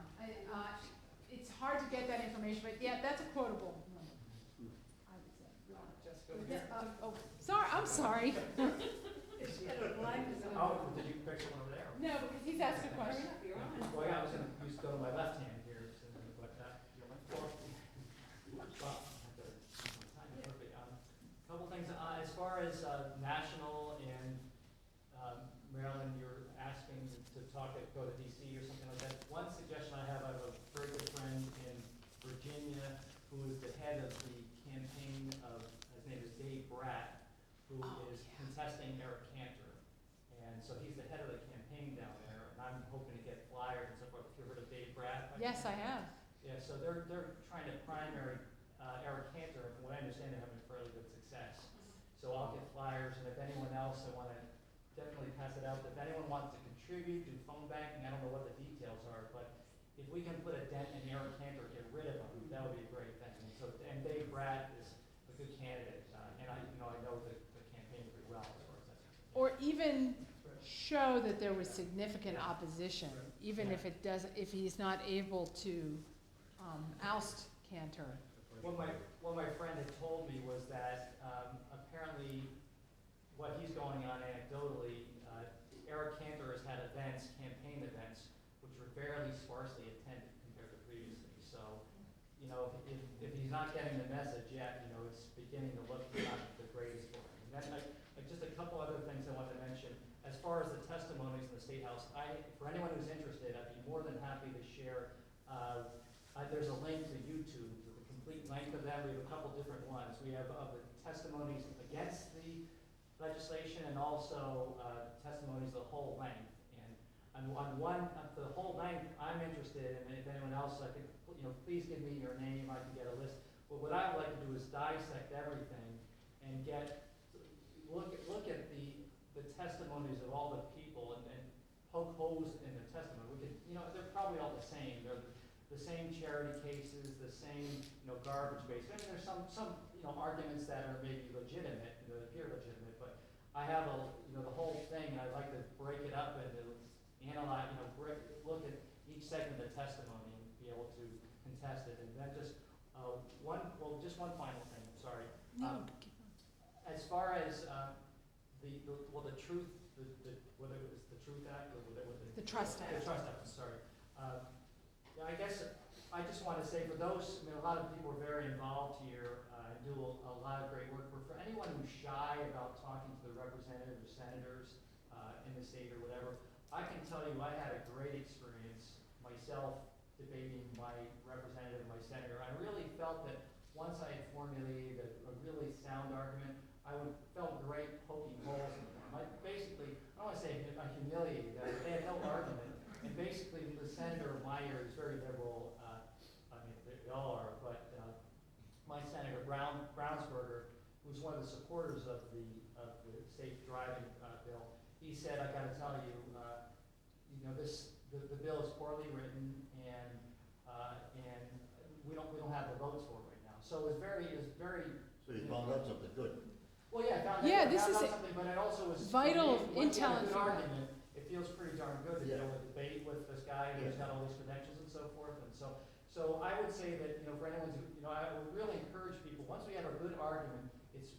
it's hard to get that information, but yeah, that's a quotable number, I would say. Sorry, I'm sorry. Oh, did you pick someone over there? No, because he's asked a question. Well, yeah, I was gonna use go to my left hand here, so, but, you're my fourth. Perfect. Couple things, as far as, national and, Maryland, you're asking to go to DC or something like that. One suggestion I have a very good friend in Virginia who is the head of the campaign of, his name is Dave Bratt, who is contesting Eric Cantor. And so he's the head of the campaign down there, and I'm hoping to get flyers and so forth. Have you heard of Dave Bratt? Yes, I have. Yeah, so they're trying to primary Eric Cantor, and from what I understand, they're having fairly good success. So I'll get flyers, and if anyone else, I want to definitely pass it out. If anyone wants to contribute, do phone banking, I don't know what the details are, but if we can put a dent in Eric Cantor, get rid of him, that would be a great thing. And Dave Bratt is a good candidate, and I know the campaign pretty well as far as that's concerned. Or even show that there was significant opposition, even if he's not able to oust Cantor. What my friend had told me was that apparently what he's going on anecdotally, Eric Cantor has had campaign events, which were fairly sparsely attended compared to previously. So, if he's not getting the message yet, it's beginning to look not the greatest for him. And then, just a couple other things I wanted to mention. As far as the testimonies in the State House, for anyone who's interested, I'd be more than happy to share. There's a link to YouTube, the complete length of them. We have a couple different ones. We have of the testimonies against the legislation and also testimonies the whole length. And on the whole length, I'm interested, and if anyone else, I could, please give me your name. I can get a list. But what I would like to do is dissect everything and look at the testimony testimonies of all the people and poke holes in their testimony. We could, they're probably all the same. They're the same charity cases, the same, garbage base. I mean, there's some, arguments that are maybe legitimate, that appear legitimate, but I have the whole thing, and I'd like to break it up and analyze, look at each segment of the testimony and be able to contest it. And then just one final thing, I'm sorry. As far as the truth, whether it was the Truth Act or whether it was The Trust Act. The Trust Act, I'm sorry. I guess I just want to say for those, a lot of people are very involved here, do a lot of great work. But for anyone who's shy about talking to the representatives or senators in the state or whatever, I can tell you I had a great experience myself debating my representative and my senator. I really felt that once I had formulated a really sound argument, I felt great poking holes in them. Basically, I don't want to say I humiliated them, but they had no argument. And basically, the Senator Meyer is very liberal. They all are, but my Senator Brownsberger, who's one of the supporters of the safe driving bill, he said, "I got to tell you, the bill is poorly written, and we don't have the votes for it right now." So it was very. So you found out something good. Well, yeah, I found out something, but it also was vital when intel you have a good and argument. It feels pretty darn good to be able to debate with this guy who's got all these credentials and so forth. And so I would say that for anyone who I would really encourage people. Once we have a good argument, it's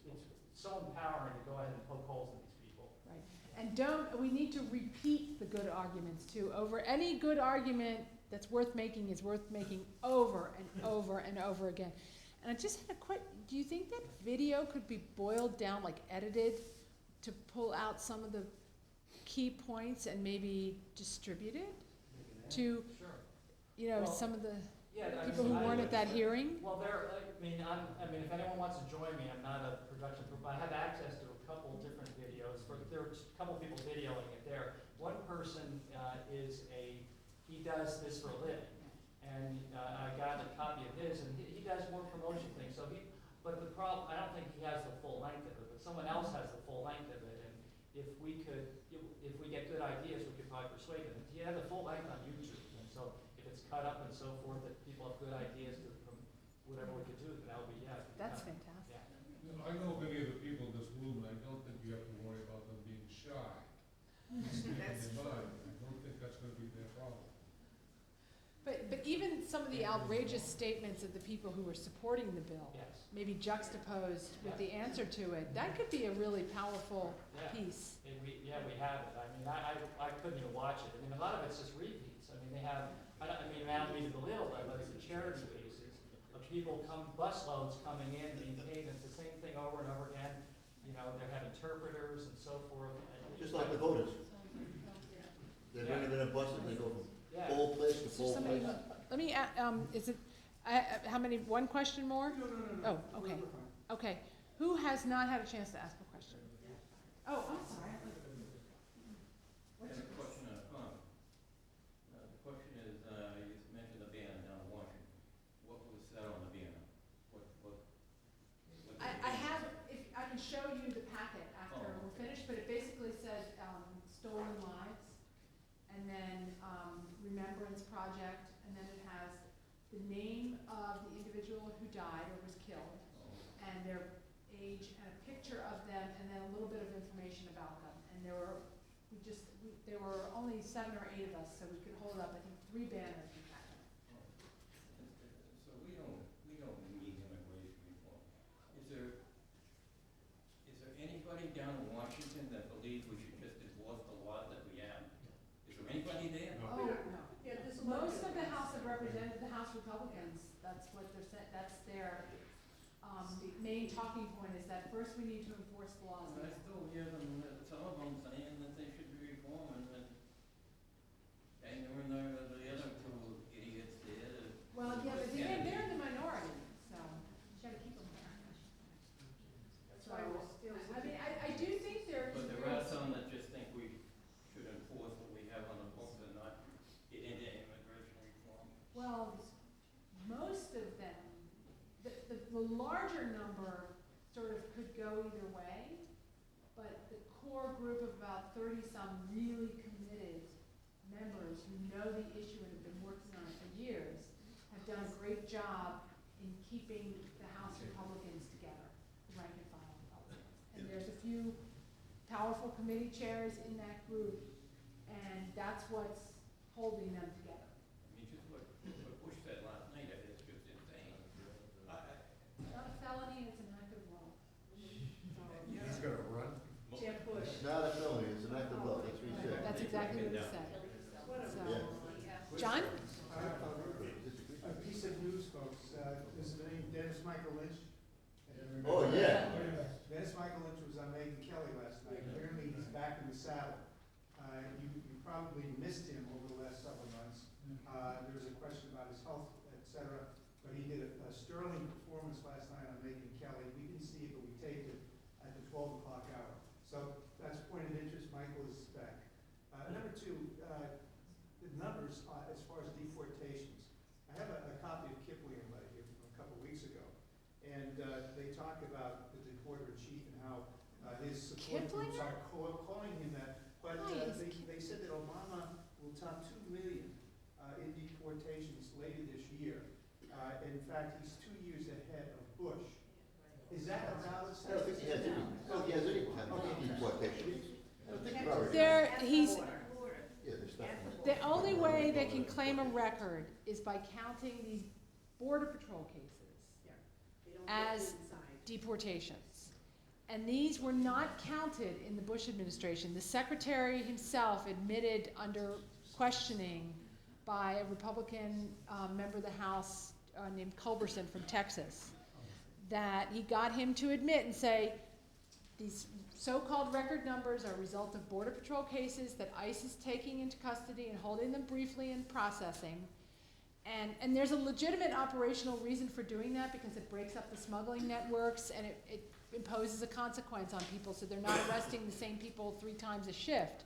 so empowering to go ahead and poke holes in these people. Right. And we need to repeat the good arguments too. Over any good argument that's worth making is worth making over and over and over again. And I just had a quick, do you think that video could be boiled down, like edited, to pull out some of the key points and maybe distribute it to, some of the people who weren't at that hearing? Well, if anyone wants to join me, I'm not a production group. I have access to a couple different videos. There are a couple people videoing it there. One person he does this for a living, and I got a copy of his, and he does more promotion things. But the problem, I don't think he has the full length of it, but someone else has the full length of it. And if we get good ideas, we could probably persuade them. He has the full length on YouTube, and so if it's cut up and so forth, that people have good ideas from whatever we could do, that would be That's fantastic. Yeah. I know many of the people in this room, and I don't think you have to worry about them being shy. That's true. I don't think that's going to be their problem. But even some of the outrageous statements of the people who were supporting the bill, maybe juxtaposed with the answer to it, that could be a really powerful piece. We have it. I couldn't even watch it. A lot of it's just repeats. They have, I don't mean to belittle them, but it's the charity cases of people busloads coming in, being paid, and it's the same thing over and over again. They have interpreters and so forth. Just like the voters. They're bringing in a bus and they go from full place to full place. Let me, how many, one question more? No. Oh, okay. Okay. Who has not had a chance to ask a question? Oh, I'm sorry. I have a question and a comment. The question is, you mentioned the banner down in Washington. What was said on the banner? I have, if I can show you the packet after we're finished, but it basically said stolen lives, and then Remembrance Project, and then it has the name of the individual who died or was killed, and their age, and a picture of them, and then a little bit of information about them. And there were only 7 or 8 of us, so we could hold up, I think, 3 banners in that. So we don't need immigration reform. Is there anybody down in Washington that believes we should just divorce the law that we have? Is there anybody there? Oh, no. Most of the House of Representatives, the House Republicans, that's what they're saying, that's their main talking point, is that first we need to enforce the laws. But I still hear them, some of them saying that they should be reformed, and the other 2 idiots there. Well, yeah, but they're in the minority, so you gotta keep them there. That's why we're still. I do think But there are some that just think we should enforce what we have on the books and not get into immigration reform. Well, most of them, the larger number sort of could go either way, but the group of about 30-some really committed members who know the issue and have been working on it for years, have done a great job in keeping the House Republicans together, the rank and file Republicans. And there's a few powerful committee chairs in that group, and that's what's holding them together. I mean, just what Bush said last night, I think it's just insane. It's not a felony, it's an act of law. He's gonna run. Jeb Bush. It's not a felony, it's an act of love, that's what he said. That's exactly what he said. So, Yeah. John? A piece of news, folks, is the name Dennis Michael Lynch. Oh, yeah. Dennis Michael Lynch was on Megyn Kelly last night. Apparently, he's back in the saddle. You probably missed him over the last several months. There was a question about his health, et cetera, but he did a sterling performance last night on Megyn Kelly. We didn't see it, but we taped it at the 12 o'clock hour. So that's a point of interest. Michael is back. Number two, the numbers as far as deportations. I have a copy of Kipling right here from a couple weeks ago, and they talk about the deporter in chief and how his support groups are calling him that. But they said that Obama will top 2 million in deportations later this year. In fact, he's 2 years ahead of Bush. Is that a valid I don't think he has any, he has any kind of deportation. I don't think Robert. He's, Yeah, there's not. the only way they can claim a record is by counting these Border Patrol cases as deportations. And these were not counted in the Bush administration. The secretary himself admitted under questioning by a Republican member of the House named Culberson from Texas, that he got him to admit and say, these so-called record numbers are a result of Border Patrol cases that ICE is taking into custody and holding them briefly and processing. And there's a legitimate operational reason for doing that, because it breaks up the smuggling networks and it imposes a consequence on people, so they're not arresting the same people 3 times a shift.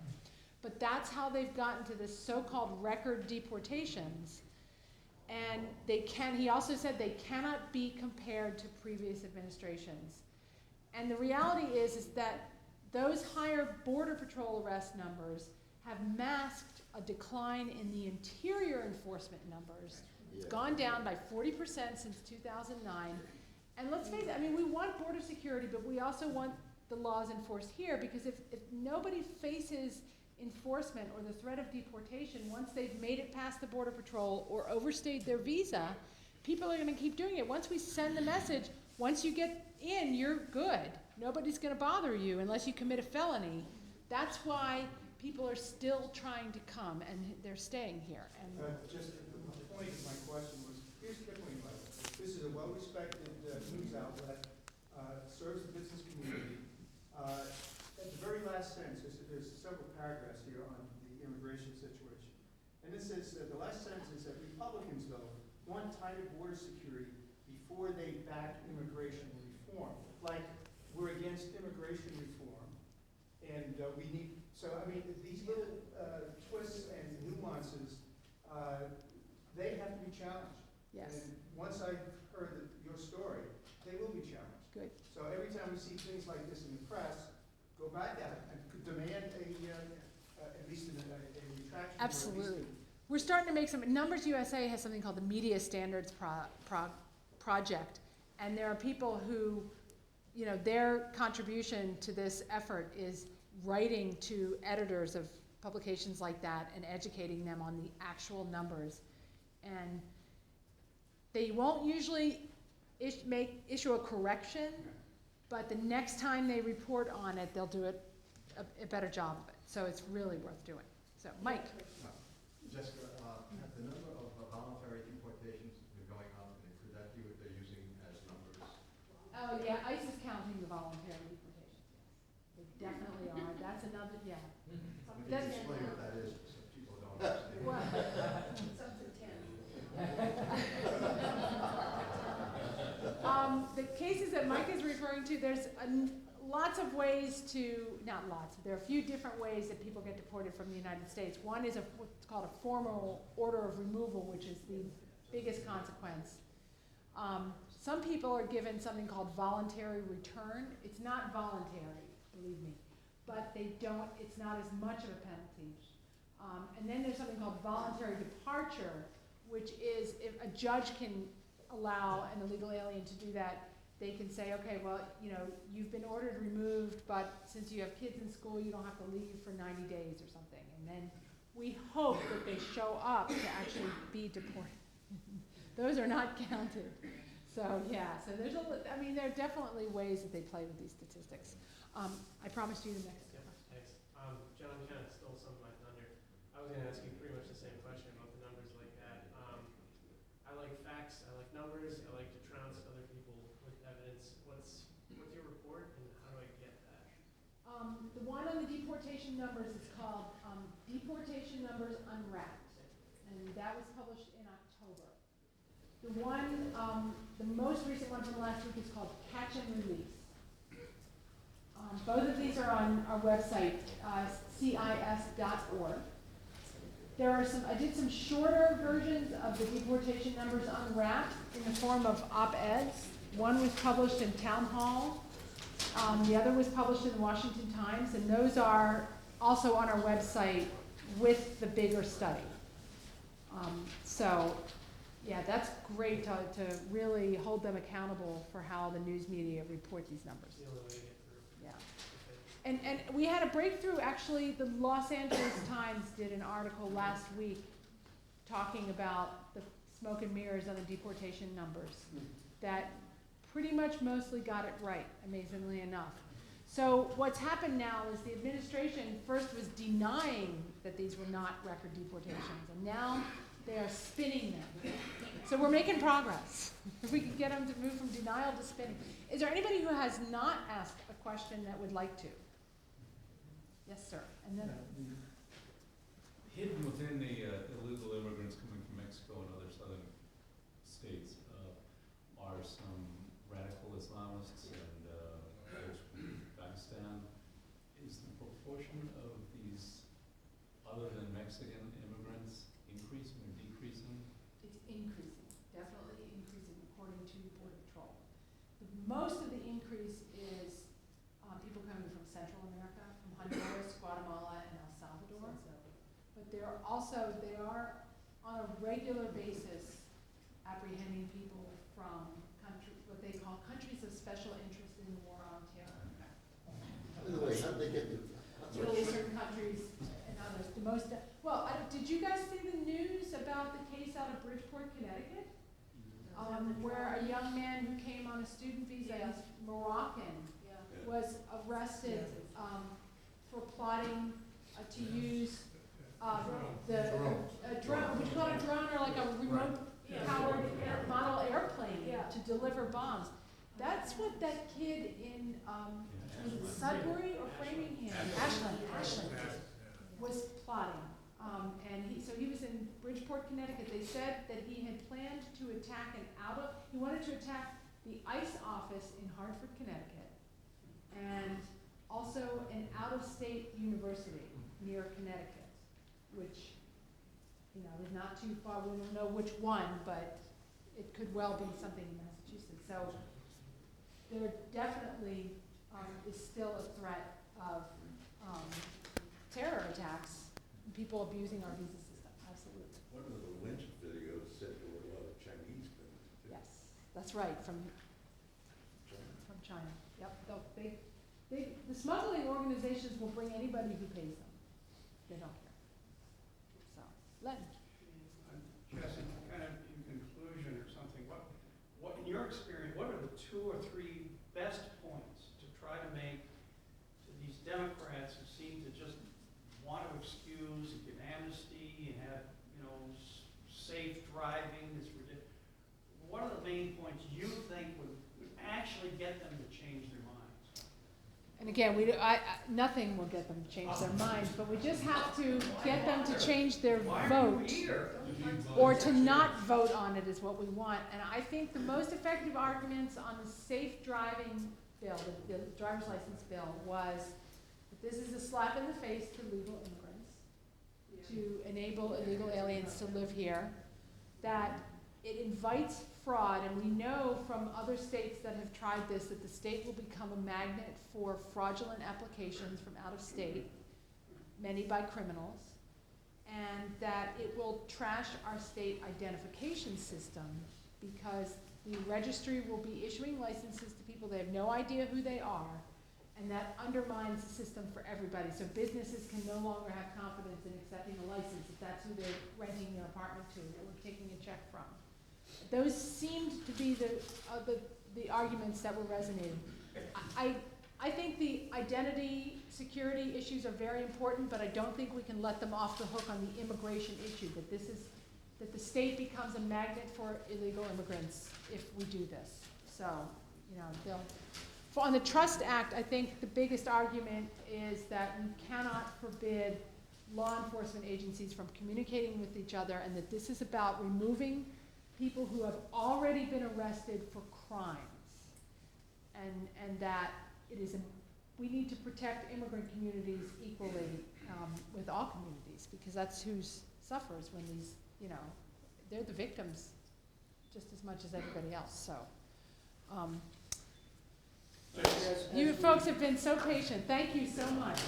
But that's how they've gotten to this so-called record deportations. And he also said they cannot be compared to previous administrations. And the reality is that those higher Border Patrol arrest numbers have masked a decline in the interior enforcement numbers. It's gone down by 40% since 2009. And let's face it, I mean, we want border security, but we also want the laws enforced here, because if nobody faces enforcement or the threat of deportation once they've made it past the Border Patrol or overstayed their visa, people are going to keep doing it. Once we send the message, once you get in, you're good. Nobody's going to bother you unless you commit a felony. That's why people are still trying to come, and they're staying here. And just the point of my question was, here's Kipling. This is a well-respected news outlet, serves the business community. At the very last sentence, there's several paragraphs here on the immigration situation. And it says that the last sentence is that Republicans, though, want tighter border security before they back immigration reform. Like, we're against immigration reform, and we need, so I mean, these little twists and nuances, they have to be challenged. yes, And once I've heard your story, they will be challenged. good. So every time we see things like this in the press, go back at it and demand at least a retraction. Absolutely. We're starting to make some, Numbers USA has something called the Media Standards Project, and there are people who, you know, their contribution to this effort is writing to editors of publications like that and educating them on the actual numbers. And they won't usually issue a correction, but the next time they report on it, they'll do a better job of it. So it's really worth doing. So, Mike. Jessica, have the number of voluntary deportations been going up, and could that be what they're using as numbers? Oh, yeah, ICE is counting the voluntary deportations, yes. They definitely are. That's another, yeah. Can you explain what that is, so people don't understand? Well, Something 10. the cases that Mike is referring to, there's lots of ways to, not lots, there are a few different ways that people get deported from the United States. One is what's called a formal order of removal, which is the biggest consequence. Some people are given something called voluntary return. It's not voluntary, believe me, but they don't, it's not as much of a penalty. And then there's something called voluntary departure, which is if a judge can allow an illegal alien to do that, they can say, okay, well, you know, you've been ordered removed, but since you have kids in school, you don't have to leave for 90 days or something. And then we hope that they show up to actually be deported. Those are not counted. So, yeah, so there are definitely ways that they play with these statistics. I promised you the next one. Thanks. John kind of stole some of my thunder. I was going to ask you pretty much the same question about the numbers like that. I like facts, I like numbers, I like to trounce other people with evidence. What's your report and how do I get that? The one on the deportation numbers is called Deportation Numbers Unwrapped, and that was published in October. The one, the most recent one from last week is called Catch and Release. Both of these are on our website, CIS.org. There are I did some shorter versions of the deportation numbers unwrapped in the form of op-eds. One was published in Town Hall. The other was published in the Washington Times, and those are also on our website with the bigger study. So, yeah, that's great to really hold them accountable for how the news media report these numbers. Yeah. And we had a breakthrough, actually, the Los Angeles Times did an article last week talking about the smoke and mirrors on the deportation numbers that pretty much mostly got it right, amazingly enough. So what's happened now is the administration first was denying that these were not record deportations, and now they are spinning them. So we're making progress. If we could get them to move from denial to spinning. Is there anybody who has not asked a question that would like to? Yes, sir. And then hidden within the illegal immigrants coming from Mexico and other southern states are some radical Islamists and folks from Pakistan. Is the proportion of these other than Mexican immigrants increasing or decreasing? it's increasing, definitely increasing according to Border Patrol. Most of the increase is people coming from Central America, from Honduras, Guatemala, and El Salvador. But they are on a regular basis apprehending people from what they call countries of special interest in the war on terror. By the way, how did they get the? Middle Eastern countries and others. Did you guys see the news about the case out of Bridgeport, Connecticut? Where a young man who came on a student visa, he's Moroccan, was arrested for plotting to use a drone. Would you call it a drone or like a remote-powered model airplane to deliver bombs? That's what that kid in was it Sudbury or Framingham? Ashland was plotting. So he was in Bridgeport, Connecticut. They said that he had planned to attack he wanted to attack the ICE office in Hartford, Connecticut, and also an out-of-state university near Connecticut, which, is not too far. We don't know which one, but it could well be something in Massachusetts. So there definitely is still a threat of terror attacks, and people abusing our visa system. Absolutely. One of the lynch videos said there were a lot of Chinese coming too. Yes, that's right, from China. Yep. The smuggling organizations will bring anybody who pays them. They don't care. So, Len. Jesse, kind of in conclusion or something, what in your experience, what are the 2 or 3 best points to try to make to these Democrats who seem to just want to excuse and give amnesty and have, safe driving, it's ridiculous. What are the main points you think would actually get them to change their minds? And again, nothing will get them to change their minds, but we just have to get them to change their vote, or to not vote on it is what we want. And I think the most effective arguments on the safe driving bill, the driver's license bill, was that this is a slap in the face to legal immigrants, to enable illegal aliens to live here, that it invites fraud, and we know from other states that have tried this that the state will become a magnet for fraudulent applications from out of state, many by criminals, and that it will trash our state identification system because the registry will be issuing licenses to people, they have no idea who they are, and that undermines the system for everybody. So businesses can no longer have confidence in accepting a license if that's who they're renting their apartment to or taking a check from. Those seemed to be the arguments that were resonating. I think the identity security issues are very important, but I don't think we can let them off the hook on the immigration issue, that the state becomes a magnet for illegal immigrants if we do this. So, you know, on the Trust Act, I think the biggest argument is that we cannot forbid law enforcement agencies from communicating with each other, and that this is about removing people who have already been arrested for crimes, and that it is we need to protect immigrant communities equally with all communities, because that's who suffers when these, you know, they're the victims just as much as everybody else. So, you folks have been so patient. Thank you so much.